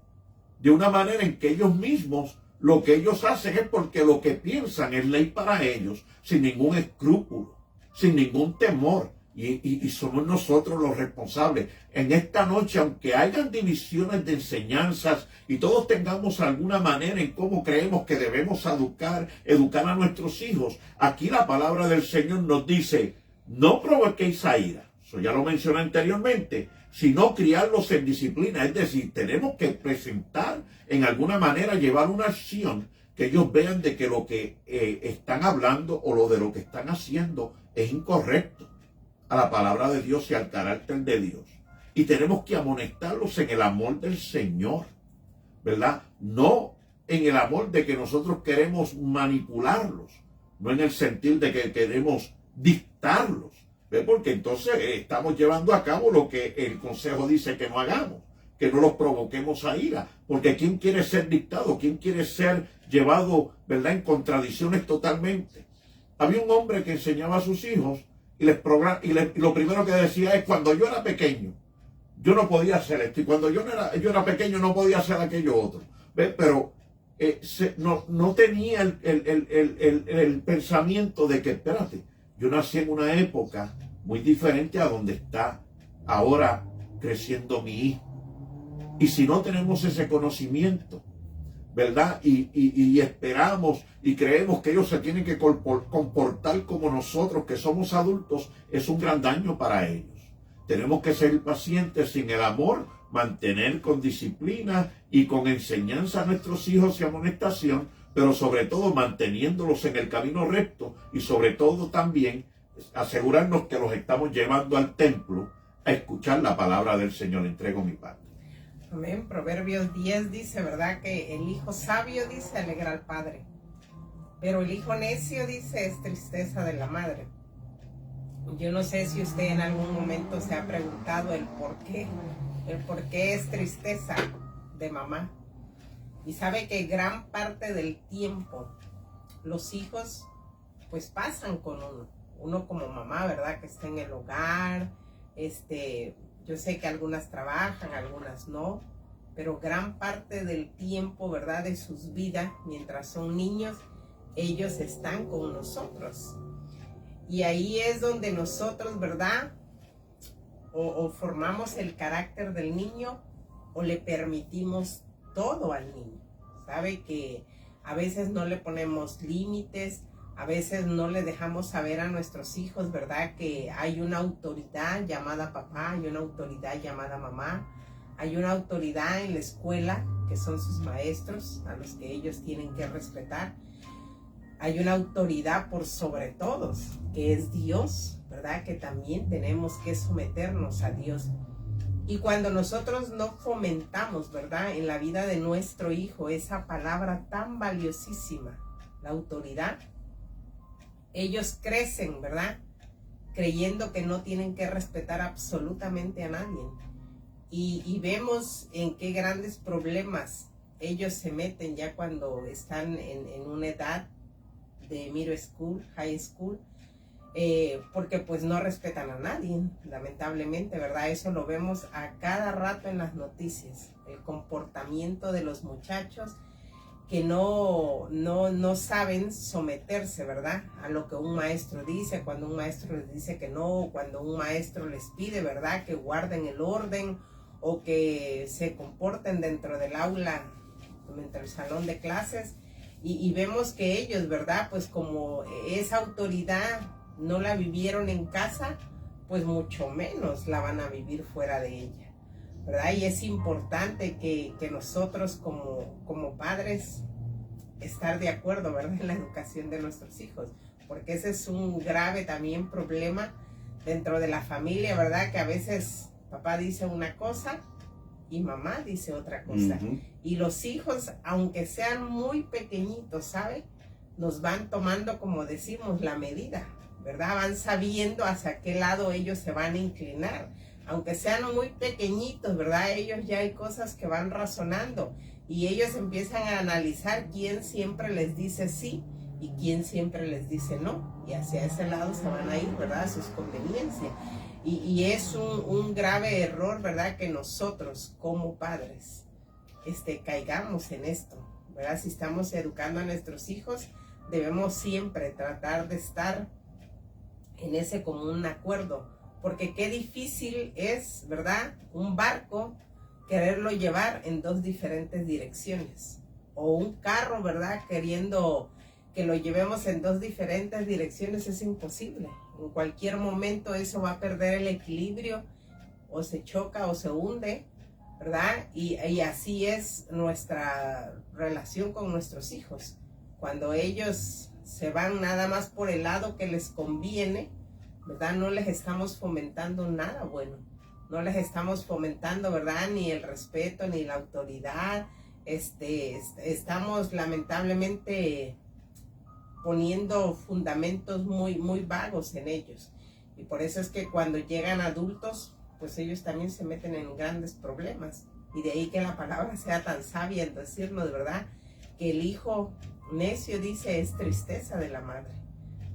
[SPEAKER 1] de una manera en que ellos mismos, lo que ellos hacen es porque lo que piensan es ley para ellos, sin ningún escrúpulo, sin ningún temor. Y somos nosotros los responsables. En esta noche, aunque hayan divisiones de enseñanzas y todos tengamos alguna manera en cómo creemos que debemos educar a nuestros hijos, aquí la palabra del Señor nos dice, no provoquéis a ira. Eso ya lo mencioné anteriormente, sino criarlos en disciplina. Es decir, tenemos que presentar en alguna manera, llevar una acción que ellos vean de que lo que están hablando o lo de lo que están haciendo es incorrecto a la palabra de Dios y al carácter de Dios. Y tenemos que amonestarlos en el amor del Señor, ¿verdad? No en el amor de que nosotros queremos manipularlos, no en el sentido de que queremos dictarlos, ¿ve? Porque entonces estamos llevando a cabo lo que el consejo dice que no hagamos, que no los provoquemos a ira, porque ¿quién quiere ser dictado? ¿Quién quiere ser llevado, ¿verdad?, en contradicciones totalmente? Había un hombre que enseñaba a sus hijos y lo primero que decía es, cuando yo era pequeño, yo no podía hacer esto, y cuando yo era pequeño no podía hacer aquello otro, ¿ves? Pero no tenía el pensamiento de que, espérate, yo nací en una época muy diferente a donde está ahora creciendo mi hijo. Y si no tenemos ese conocimiento, ¿verdad? Y esperamos y creemos que ellos se tienen que comportar como nosotros, que somos adultos, es un gran daño para ellos. Tenemos que ser pacientes sin el amor, mantener con disciplina y con enseñanza a nuestros hijos y amonestación, pero sobre todo manteniéndolos en el camino recto y sobre todo también asegurarnos que los estamos llevando al templo a escuchar la palabra del Señor. Entrego mi parte.
[SPEAKER 2] Amén. Proverbios 10 dice, ¿verdad?, que el hijo sabio, dice, alegra al padre, pero el hijo necio, dice, es tristeza de la madre. Yo no sé si usted en algún momento se ha preguntado el por qué es tristeza de mamá. Y sabe que gran parte del tiempo los hijos pues pasan con uno como mamá, ¿verdad?, que está en el hogar. Yo sé que algunas trabajan, algunas no, pero gran parte del tiempo, ¿verdad?, de sus vidas, mientras son niños, ellos están con nosotros. Y ahí es donde nosotros, ¿verdad?, o formamos el carácter del niño o le permitimos todo al niño. Sabe que a veces no le ponemos límites, a veces no le dejamos saber a nuestros hijos, ¿verdad?, que hay una autoridad llamada papá, hay una autoridad llamada mamá, hay una autoridad en la escuela que son sus maestros, a los que ellos tienen que respetar. Hay una autoridad por sobre todos, que es Dios, ¿verdad?, que también tenemos que someternos a Dios. Y cuando nosotros no fomentamos, ¿verdad?, en la vida de nuestro hijo esa palabra tan valiosísima, la autoridad, ellos crecen, ¿verdad?, creyendo que no tienen que respetar absolutamente a nadie. Y vemos en qué grandes problemas ellos se meten ya cuando están en una edad de middle school, high school, porque pues no respetan a nadie, lamentablemente, ¿verdad? Eso lo vemos a cada rato en las noticias, el comportamiento de los muchachos que no saben someterse, ¿verdad?, a lo que un maestro dice, cuando un maestro les dice que no, cuando un maestro les pide, ¿verdad?, que guarden el orden o que se comporten dentro del aula, dentro del salón de clases, y vemos que ellos, ¿verdad?, pues como esa autoridad no la vivieron en casa, pues mucho menos la van a vivir fuera de ella, ¿verdad? Y es importante que nosotros como padres estar de acuerdo, ¿verdad?, en la educación de nuestros hijos, porque ese es un grave también problema dentro de la familia, ¿verdad?, que a veces papá dice una cosa y mamá dice otra cosa. Y los hijos, aunque sean muy pequeñitos, ¿sabe?, nos van tomando, como decimos, la medida, ¿verdad? Van sabiendo hacia qué lado ellos se van a inclinar. Aunque sean muy pequeñitos, ¿verdad? Ellos ya hay cosas que van razonando y ellos empiezan a analizar quién siempre les dice sí y quién siempre les dice no. Y hacia ese lado se van a ir, ¿verdad? A sus conveniencias. Y es un grave error, ¿verdad? Que nosotros como padres caigamos en esto, ¿verdad? Si estamos educando a nuestros hijos, debemos siempre tratar de estar en ese común acuerdo, porque qué difícil es, ¿verdad? Un barco quererlo llevar en dos diferentes direcciones, o un carro, ¿verdad? Queriendo que lo llevemos en dos diferentes direcciones es imposible. En cualquier momento eso va a perder el equilibrio, o se choca o se hunde, ¿verdad? Y así es nuestra relación con nuestros hijos. Cuando ellos se van nada más por el lado que les conviene, ¿verdad? No les estamos fomentando nada bueno. No les estamos fomentando, ¿verdad? Ni el respeto, ni la autoridad. Estamos lamentablemente poniendo fundamentos muy, muy vagos en ellos. Y por eso es que cuando llegan adultos, pues ellos también se meten en grandes problemas. Y de ahí que la palabra sea tan sabia en decirnos, ¿verdad? Que el hijo necio, dice, es tristeza de la madre,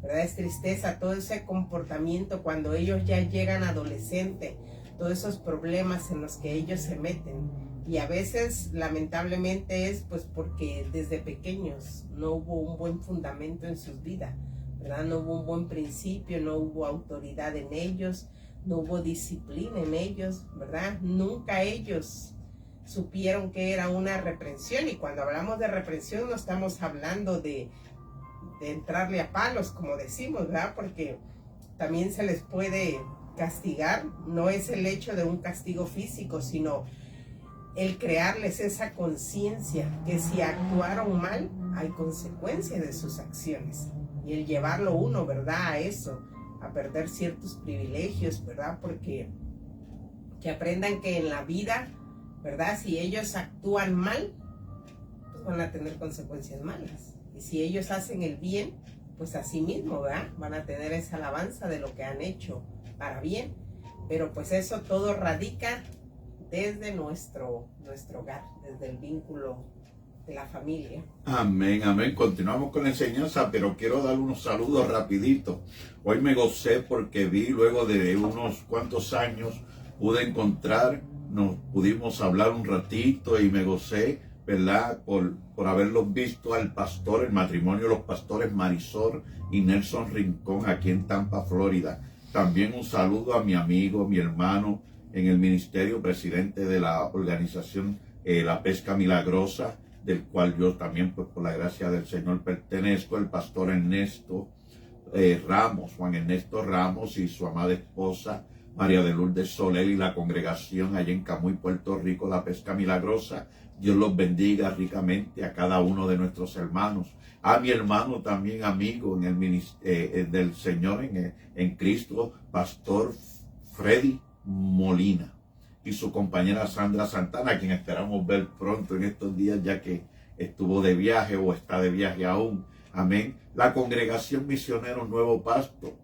[SPEAKER 2] ¿verdad? Es tristeza, todo ese comportamiento cuando ellos ya llegan adolescentes, todos esos problemas en los que ellos se meten. Y a veces, lamentablemente, es pues porque desde pequeños no hubo un buen fundamento en sus vidas, ¿verdad? No hubo un buen principio, no hubo autoridad en ellos, no hubo disciplina en ellos, ¿verdad? Nunca ellos supieron que era una reprensión. Y cuando hablamos de reprensión no estamos hablando de entrarle a palos, como decimos, ¿verdad? Porque también se les puede castigar. No es el hecho de un castigo físico, sino el crearles esa conciencia que si actuaron mal, hay consecuencias de sus acciones. Y el llevarlo uno, ¿verdad? A eso, a perder ciertos privilegios, ¿verdad? Porque que aprendan que en la vida, ¿verdad? Si ellos actúan mal, pues van a tener consecuencias malas. Y si ellos hacen el bien, pues así mismo, ¿verdad? Van a tener esa alabanza de lo que han hecho para bien. Pero pues eso todo radica desde nuestro hogar, desde el vínculo de la familia.
[SPEAKER 1] Amén, amén. Continuamos con la enseñanza, pero quiero dar unos saludos rapidito. Hoy me gocé porque vi, luego de unos cuantos años, pude encontrar, nos pudimos hablar un ratito y me gocé, ¿verdad? Por haberlos visto al pastor, el matrimonio de los pastores Marisol y Nelson Rincón aquí en Tampa, Florida. También un saludo a mi amigo, mi hermano en el ministerio, presidente de la organización La Pesca Milagrosa, del cual yo también, pues por la gracia del Señor, pertenezco, el pastor Ernesto Ramos, Juan Ernesto Ramos y su amada esposa María de Lourdes Soler y la congregación allá en Camuy, Puerto Rico, La Pesca Milagrosa. Dios los bendiga ricamente a cada uno de nuestros hermanos. A mi hermano también amigo en el ministerio del Señor en Cristo, pastor Freddy Molina y su compañera Sandra Santana, a quien esperamos ver pronto en estos días, ya que estuvo de viaje o está de viaje aún. Amén. La congregación Misioneros Nuevo Pacto,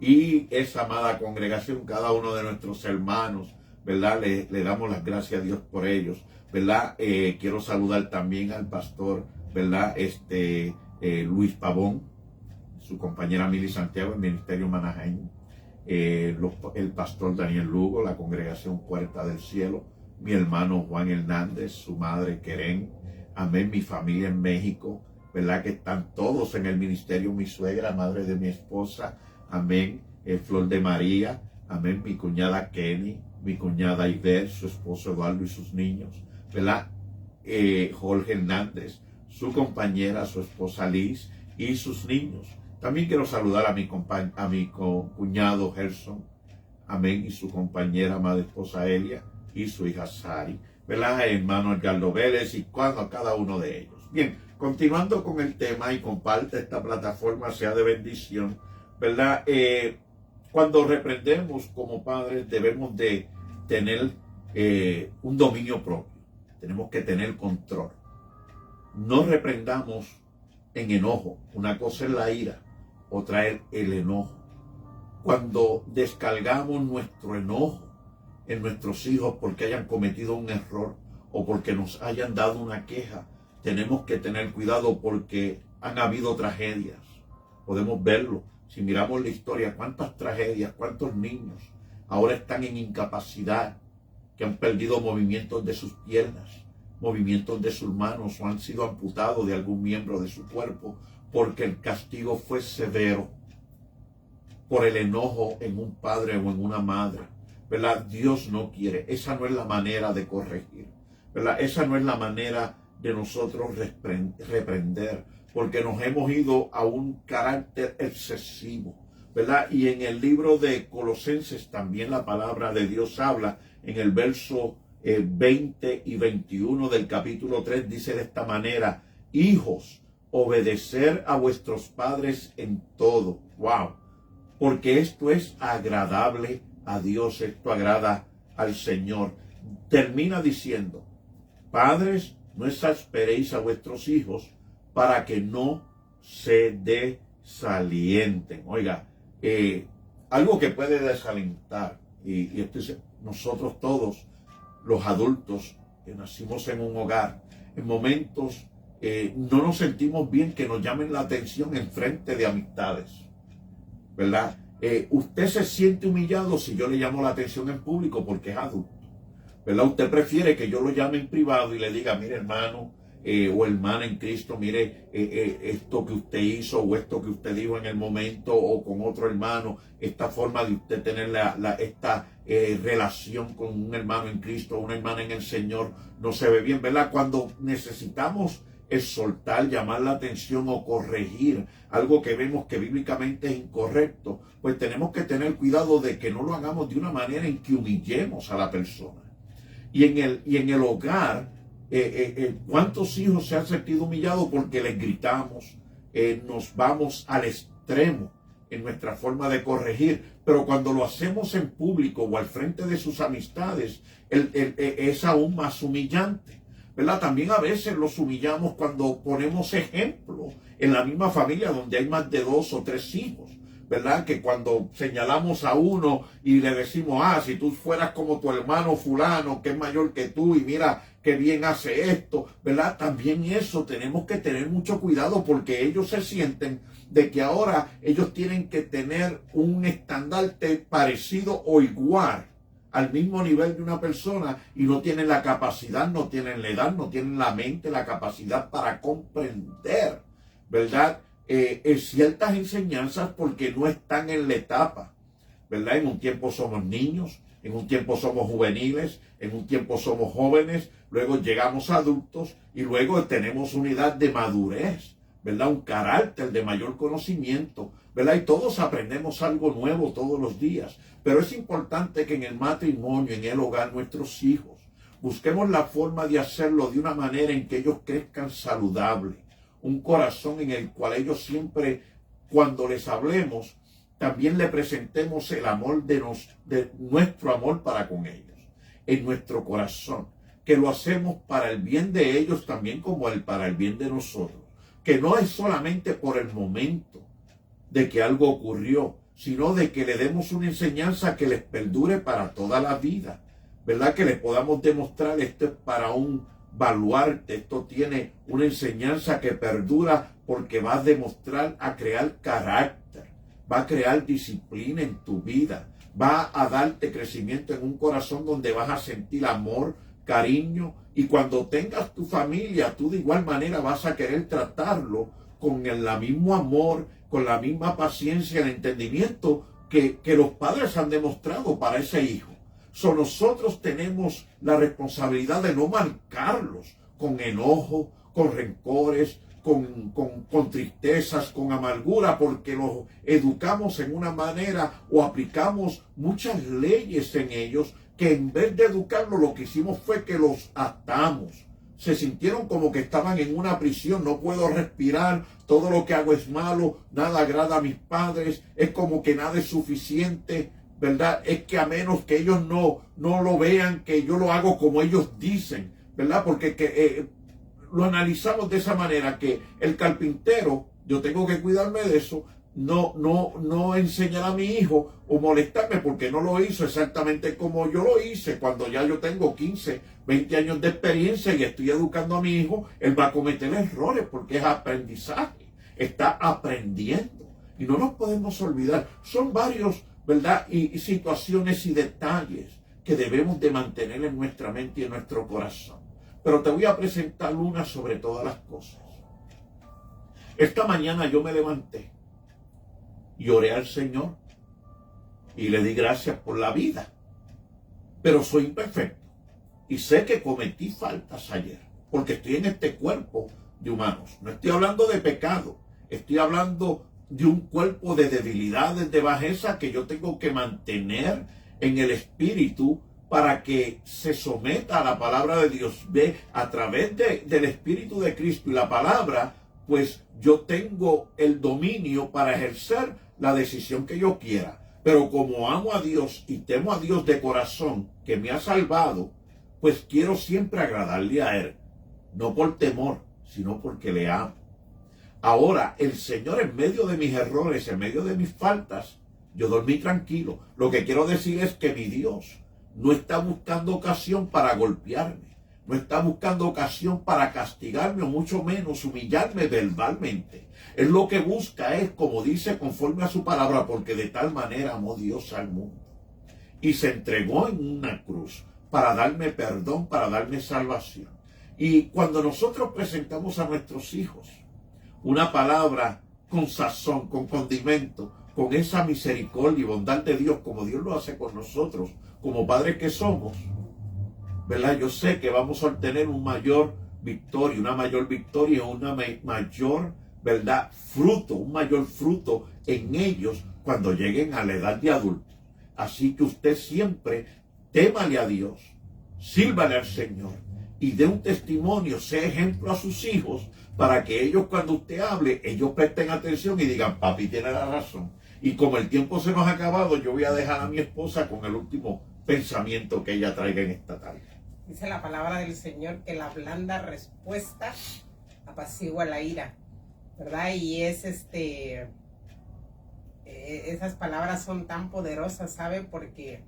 [SPEAKER 1] y esa amada congregación, cada uno de nuestros hermanos, ¿verdad? Le damos las gracias a Dios por ellos, ¿verdad? Quiero saludar también al pastor, ¿verdad? Luis Pavón, su compañera Mili Santiago, el Ministerio Manajaín, el pastor Daniel Lugo, la congregación Puerta del Cielo, mi hermano Juan Hernández, su madre Querén, amén, mi familia en México, ¿verdad? Que están todos en el ministerio, mi suegra, madre de mi esposa, amén, Flor de María, amén, mi cuñada Kenny, mi cuñada Iber, su esposo Eduardo y sus niños, ¿verdad? Jorge Hernández, su compañera, su esposa Liz y sus niños. También quiero saludar a mi cuñado Gerson, amén, y su compañera, amada esposa Elia, y su hija Sari, ¿verdad? Hermano Edgardo Vélez y a cada uno de ellos. Bien, continuando con el tema, y comparte esta plataforma, sea de bendición, ¿verdad? Cuando reprendemos como padres debemos de tener un dominio propio, tenemos que tener control. no reprendamos en enojo. Una cosa es la ira, otra es el enojo. Cuando descargamos nuestro enojo en nuestros hijos porque hayan cometido un error o porque nos hayan dado una queja, tenemos que tener cuidado porque han habido tragedias. Podemos verlo. Si miramos la historia, cuántas tragedias, cuántos niños ahora están en incapacidad, que han perdido movimientos de sus piernas, movimientos de sus manos o han sido amputados de algún miembro de su cuerpo porque el castigo fue severo por el enojo en un padre o en una madre, ¿verdad? Dios no quiere. Esa no es la manera de corregir, ¿verdad? Esa no es la manera de nosotros reprender, porque nos hemos ido a un carácter excesivo, ¿verdad? Y en el libro de Colosenses también la palabra de Dios habla, en el verso 20 y 21 del capítulo 3, dice de esta manera: hijos, obedecer a vuestros padres en todo. ¡Wow! Porque esto es agradable a Dios, esto agrada al Señor. Termina diciendo: padres, no exasperéis a vuestros hijos para que no se desalienten. Oiga, algo que puede desalentar, y esto es nosotros todos, los adultos que nacimos en un hogar, en momentos no nos sentimos bien que nos llamen la atención en frente de amistades, ¿verdad? Usted se siente humillado si yo le llamo la atención en público porque es adulto, ¿verdad? Usted prefiere que yo lo llame en privado y le diga: mire, hermano o hermana en Cristo, mire, esto que usted hizo o esto que usted dijo en el momento, o con otro hermano, esta forma de usted tener esta relación con un hermano en Cristo o una hermana en el Señor no se ve bien, ¿verdad? Cuando necesitamos exhortar, llamar la atención o corregir algo que vemos que bíblicamente es incorrecto, pues tenemos que tener cuidado de que no lo hagamos de una manera en que humillemos a la persona. Y en el hogar, ¿cuántos hijos se han sentido humillados porque les gritamos? Nos vamos al extremo en nuestra forma de corregir, pero cuando lo hacemos en público o al frente de sus amistades, es aún más humillante, ¿verdad? También a veces los humillamos cuando ponemos ejemplo en la misma familia donde hay más de 2 o 3 hijos, ¿verdad? Que cuando señalamos a uno y le decimos: si tú fueras como tu hermano fulano, que es mayor que tú, y mira qué bien hace esto, ¿verdad? También eso tenemos que tener mucho cuidado, porque ellos se sienten de que ahora ellos tienen que tener un estandarte parecido o igual al mismo nivel de una persona, y no tienen la capacidad, no tienen la edad, no tienen la mente, la capacidad para comprender, ¿verdad? Ciertas enseñanzas, porque no están en la etapa, ¿verdad? En un tiempo somos niños, en un tiempo somos juveniles, en un tiempo somos jóvenes, luego llegamos a adultos y luego tenemos una edad de madurez, ¿verdad? Un carácter de mayor conocimiento, ¿verdad? Y todos aprendemos algo nuevo todos los días, pero es importante que en el matrimonio, en el hogar, nuestros hijos, busquemos la forma de hacerlo de una manera en que ellos crezcan saludables, un corazón en el cual ellos siempre, cuando les hablemos, también le presentemos el amor de nuestro amor para con ellos, en nuestro corazón, que lo hacemos para el bien de ellos también como para el bien de nosotros, que no es solamente por el momento de que algo ocurrió, sino de que le demos una enseñanza que les perdure para toda la vida, ¿verdad? Que les podamos demostrar: esto es para un baluarte, esto tiene una enseñanza que perdura, porque va a demostrar, a crear carácter, va a crear disciplina en tu vida, va a darte crecimiento en un corazón donde vas a sentir amor, cariño, y cuando tengas tu familia, tú de igual manera vas a querer tratarlo con el mismo amor, con la misma paciencia, el entendimiento que los padres han demostrado para ese hijo. Nosotros tenemos la responsabilidad de no marcarlos con enojo, con rencores, con tristezas, con amargura, porque los educamos en una manera o aplicamos muchas leyes en ellos, que en vez de educarlos lo que hicimos fue que los atamos. Se sintieron como que estaban en una prisión: no puedo respirar, todo lo que hago es malo, nada agrada a mis padres, es como que nada es suficiente, ¿verdad? Es que a menos que ellos no lo vean, que yo lo hago como ellos dicen, ¿verdad? Porque lo analizamos de esa manera, que el carpintero, yo tengo que cuidarme de eso, no enseñar a mi hijo o molestarme porque no lo hizo exactamente como yo lo hice. Cuando ya yo tengo 15, 20 años de experiencia y estoy educando a mi hijo, él va a cometer errores porque es aprendizaje, está aprendiendo. Y no nos podemos olvidar, son varios, ¿verdad? Y situaciones y detalles que debemos de mantener en nuestra mente y en nuestro corazón. Pero te voy a presentar una sobre todas las cosas. Esta mañana yo me levanté y oré al Señor y le di gracias por la vida. Pero soy imperfecto y sé que cometí faltas ayer, porque estoy en este cuerpo de humanos. No estoy hablando de pecado, estoy hablando de un cuerpo de debilidades, de bajeza que yo tengo que mantener en el espíritu para que se someta a la palabra de Dios. Ve, a través del Espíritu de Cristo y la palabra, pues yo tengo el dominio para ejercer la decisión que yo quiera. Pero como amo a Dios y temo a Dios de corazón, que me ha salvado, pues quiero siempre agradarle a Él. No por temor, sino porque le amo. Ahora, el Señor, en medio de mis errores, en medio de mis faltas, yo dormí tranquilo. Lo que quiero decir es que mi Dios no está buscando ocasión para golpearme, no está buscando ocasión para castigarme o mucho menos humillarme verbalmente. Él lo que busca es, como dice, conforme a su palabra, porque de tal manera amó Dios al mundo y se entregó en una cruz para darme perdón, para darme salvación. Y cuando nosotros presentamos a nuestros hijos una palabra con sazón, con condimento, con esa misericordia y bondad de Dios, como Dios lo hace con nosotros, como padres que somos, ¿verdad? Yo sé que vamos a obtener una mayor victoria, una mayor, ¿verdad? Fruto, un mayor fruto en ellos cuando lleguen a la edad de adulto. Así que usted siempre témale a Dios, sírvale al Señor y dé un testimonio, sea ejemplo a sus hijos, para que ellos, cuando usted hable, ellos presten atención y digan, papi tiene la razón. Y como el tiempo se nos ha acabado, yo voy a dejar a mi esposa con el último pensamiento que ella traiga en esta tarde.
[SPEAKER 2] Dice la palabra del Señor que la blanda respuesta apacigua la ira, ¿verdad? Y esas palabras son tan poderosas, ¿sabe? Porque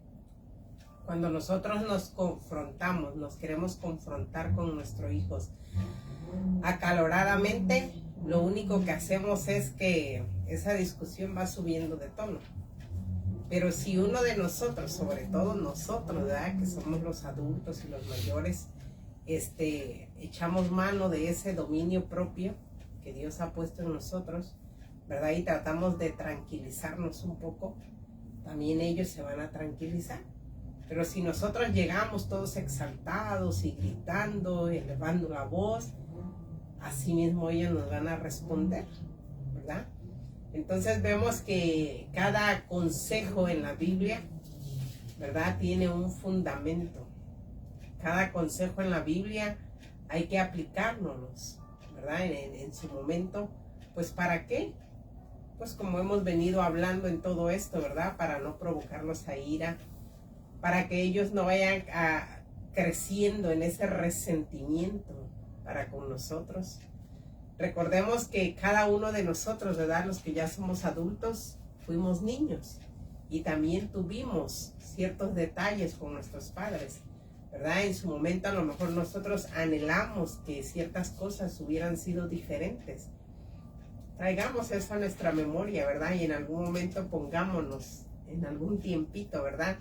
[SPEAKER 2] cuando nosotros nos confrontamos, nos queremos confrontar con nuestros hijos acaloradamente, lo único que hacemos es que esa discusión va subiendo de tono. Pero si uno de nosotros, sobre todo nosotros, ¿verdad?, que somos los adultos y los mayores, echamos mano de ese dominio propio que Dios ha puesto en nosotros, ¿verdad?, y tratamos de tranquilizarnos un poco, también ellos se van a tranquilizar. Pero si nosotros llegamos todos exaltados y gritando, elevando la voz, así mismo ellos nos van a responder, ¿verdad? Entonces vemos que cada consejo en la Biblia, ¿verdad?, tiene un fundamento. Cada consejo en la Biblia hay que aplicárnoslos, ¿verdad? En su momento, pues ¿para qué? Pues como hemos venido hablando en todo esto, ¿verdad? Para no provocarlos a ira, para que ellos no vayan creciendo en ese resentimiento para con nosotros. Recordemos que cada uno de nosotros, ¿verdad?, los que ya somos adultos, fuimos niños y también tuvimos ciertos detalles con nuestros padres, ¿verdad? En su momento a lo mejor nosotros anhelamos que ciertas cosas hubieran sido diferentes. Traigamos eso a nuestra memoria, ¿verdad? Y en algún momento pongámonos en algún tiempito, ¿verdad?,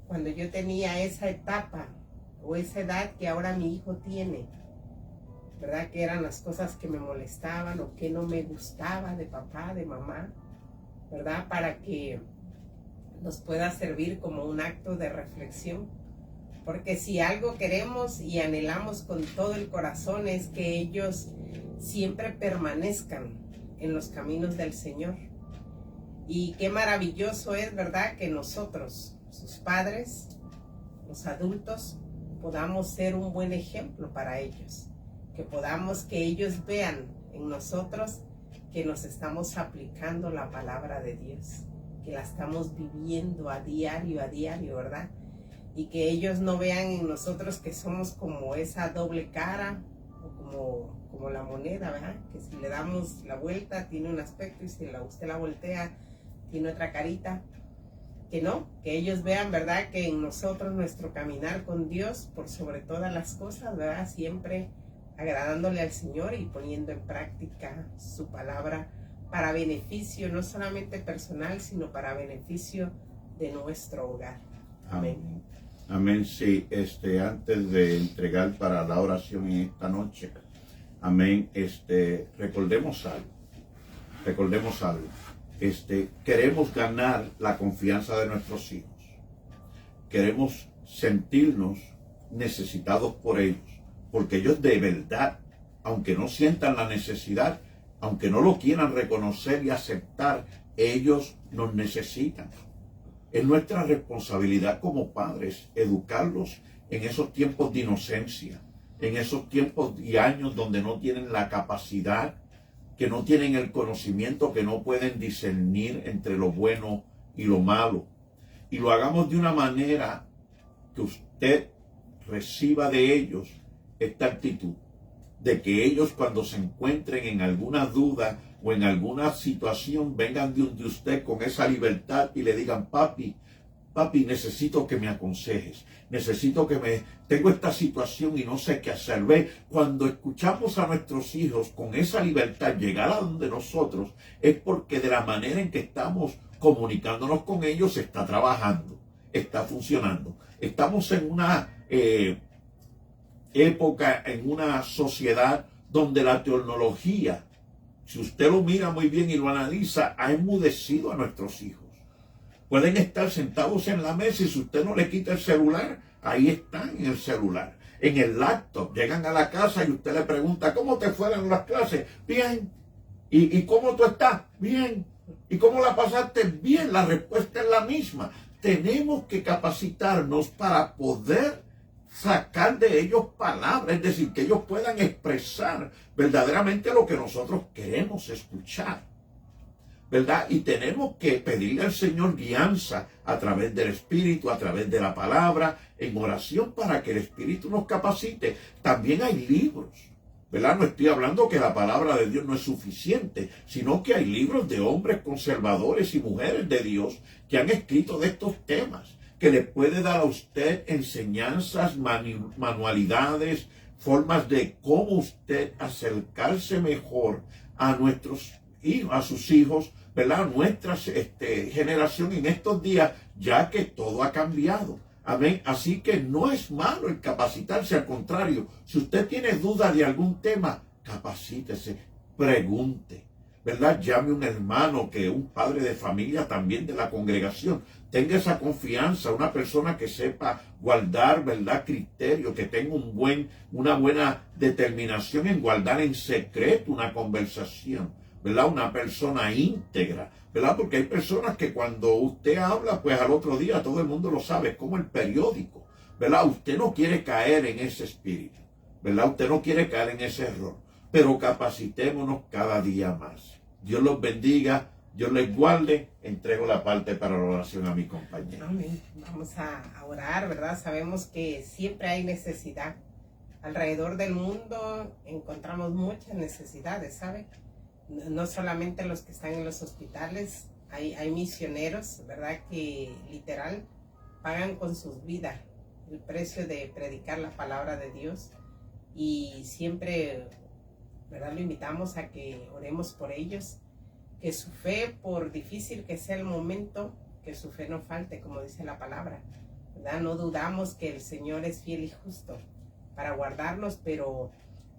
[SPEAKER 2] cuando yo tenía esa etapa o esa edad que ahora mi hijo tiene, ¿verdad?, que eran las cosas que me molestaban o que no me gustaba de papá, de mamá, ¿verdad?, para que nos pueda servir como un acto de reflexión. Porque si algo queremos y anhelamos con todo el corazón es que ellos siempre permanezcan en los caminos del Señor. Y qué maravilloso es, ¿verdad?, que nosotros, sus padres, los adultos, podamos ser un buen ejemplo para ellos. Que ellos vean en nosotros que nos estamos aplicando la palabra de Dios, que la estamos viviendo a diario, ¿verdad? Y que ellos no vean en nosotros que somos como esa doble cara o como como la moneda, ¿verdad? Que si le damos la vuelta tiene un aspecto y si usted la voltea tiene otra carita. Que no, que ellos vean, ¿verdad? Que en nosotros nuestro caminar con Dios por sobre todas las cosas, ¿verdad? Siempre agradándole al Señor y poniendo en práctica su palabra para beneficio no solamente personal, sino para beneficio de nuestro hogar. Amén.
[SPEAKER 1] Amén. Sí, antes de entregar para la oración en esta noche, amén, recordemos algo. Queremos ganar la confianza de nuestros hijos. Queremos sentirnos necesitados por ellos, porque ellos de verdad, aunque no sientan la necesidad, aunque no lo quieran reconocer y aceptar, ellos nos necesitan. Es nuestra responsabilidad como padres educarlos en esos tiempos de inocencia, en esos tiempos y años donde no tienen la capacidad, que no tienen el conocimiento, que no pueden discernir entre lo bueno y lo malo. Y lo hagamos de una manera que usted reciba de ellos esta actitud, de que ellos cuando se encuentren en alguna duda o en alguna situación vengan de usted con esa libertad y le digan: papi, necesito que me aconsejes, tengo esta situación y no sé qué hacer. Ve, cuando escuchamos a nuestros hijos con esa libertad llegar a donde nosotros, es porque de la manera en que estamos comunicándonos con ellos está trabajando, está funcionando. Estamos en una época, en una sociedad donde la tecnología, si usted lo mira muy bien y lo analiza, ha enmudecido a nuestros hijos. Pueden estar sentados en la mesa y si usted no le quita el celular, ahí están en el celular, en el laptop. Llegan a la casa y usted le pregunta: ¿cómo te fueron las clases? Bien. ¿Y cómo tú estás? Bien. ¿Y cómo la pasaste? Bien. La respuesta es la misma. Tenemos que capacitarnos para poder sacar de ellos palabras, es decir, que ellos puedan expresar verdaderamente lo que nosotros queremos escuchar, ¿verdad? Y tenemos que pedirle al Señor guianza a través del Espíritu, a través de la palabra, en oración para que el Espíritu nos capacite. También hay libros, ¿verdad? No estoy hablando que la palabra de Dios no es suficiente, sino que hay libros de hombres conservadores y mujeres de Dios que han escrito de estos temas, que le puede dar a usted enseñanzas, manualidades, formas de cómo usted acercarse mejor a nuestros hijos, a sus hijos, ¿verdad? Nuestra generación en estos días, ya que todo ha cambiado. Amén. Así que no es malo el capacitarse, al contrario, si usted tiene dudas de algún tema, capacítese, pregunte, ¿verdad? Llame a un hermano, un padre de familia también de la congregación. Tenga esa confianza, una persona que sepa guardar, ¿verdad?, criterio, que tenga una buena determinación en guardar en secreto una conversación, ¿verdad? Una persona íntegra, ¿verdad? Porque hay personas que cuando usted habla, pues al otro día todo el mundo lo sabe, es como el periódico, ¿verdad? Usted no quiere caer en ese espíritu, ¿verdad? Usted no quiere caer en ese error, pero capacitémonos cada día más. Dios los bendiga, Dios les guarde. Entrego la parte para la oración a mi compañero.
[SPEAKER 2] Amén. Vamos a orar, ¿verdad? Sabemos que siempre hay necesidad. Alrededor del mundo encontramos muchas necesidades, ¿sabe? No solamente los que están en los hospitales, hay misioneros, ¿verdad? Que literal pagan con sus vidas el precio de predicar la palabra de Dios. Y siempre, ¿verdad?, lo invitamos a que oremos por ellos, que su fe, por difícil que sea el momento, que su fe no falte, como dice la palabra, ¿verdad? No dudamos que el Señor es fiel y justo para guardarnos, pero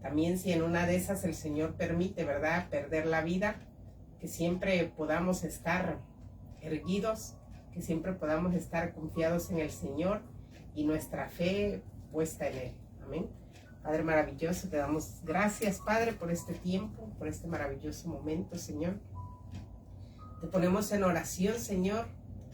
[SPEAKER 2] también si en una de esas el Señor permite, ¿verdad?, perder la vida, que siempre podamos estar erguidos, que siempre podamos estar confiados en el Señor y nuestra fe puesta en Él. Amén. Padre maravilloso, te damos gracias, Padre, por este tiempo, por este maravilloso momento, Señor. Te ponemos en oración, Señor,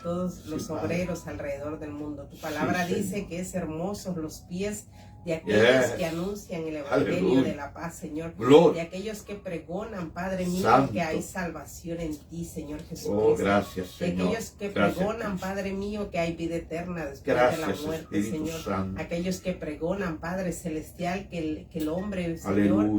[SPEAKER 2] todos los obreros alrededor del mundo. Tu palabra dice que es hermosos los pies de aquellos que anuncian el evangelio de la paz, Señor. De aquellos que pregonan, Padre mío, que hay salvación en ti, Señor Jesucristo.
[SPEAKER 1] Gracias, Señor.
[SPEAKER 2] De aquellos que pregonan, Padre mío, que hay vida eterna después de la muerte,
[SPEAKER 1] Espíritu
[SPEAKER 2] Señor.
[SPEAKER 1] Santo.
[SPEAKER 2] Aquellos que pregonan, Padre celestial, que el hombre, Señor,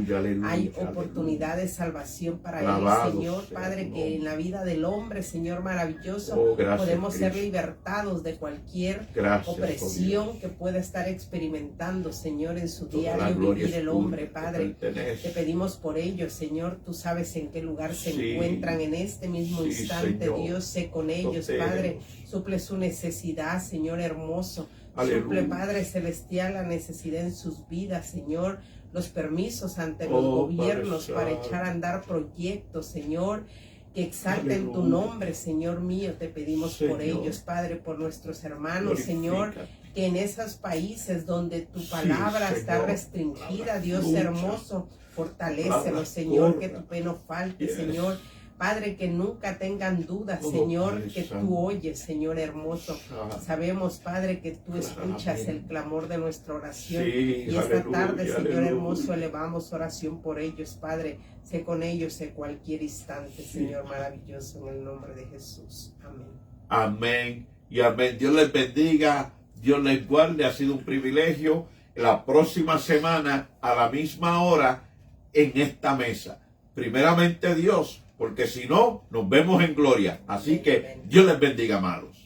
[SPEAKER 2] hay oportunidad de salvación para él, Señor. Padre, que en la vida del hombre, Señor maravilloso, podemos ser libertados de cualquier opresión que pueda estar experimentando, Señor, en su diario vivir el hombre, Padre. Te pedimos por ellos, Señor. Tú sabes en qué lugar se encuentran en este mismo instante, Señor. Dios, sé con ellos, Padre. Suple su necesidad, Señor hermoso. Suple, Padre celestial, la necesidad en sus vidas, Señor. Los permisos ante los gobiernos para echar a andar proyectos, Señor, que exalten tu nombre, Señor mío. Te pedimos por ellos, Padre, por nuestros hermanos, Señor, que en esos países donde tu palabra está restringida, Dios hermoso, fortalécelos, Señor, que tu pena falte, Señor. Padre, que nunca tengan dudas, Señor, que tú oyes, Señor hermoso. Sabemos, Padre, que tú escuchas el clamor de nuestra oración. Y esta tarde, Señor hermoso, elevamos oración por ellos, Padre. Sé con ellos en cualquier instante, Señor maravilloso, en el nombre de Jesús. Amén.
[SPEAKER 1] Amén y amén. Dios les bendiga, Dios les guarde. Ha sido un privilegio. La próxima semana, a la misma hora, en esta mesa. Primeramente Dios, porque si no, nos vemos en gloria. Así que Dios les bendiga, amados.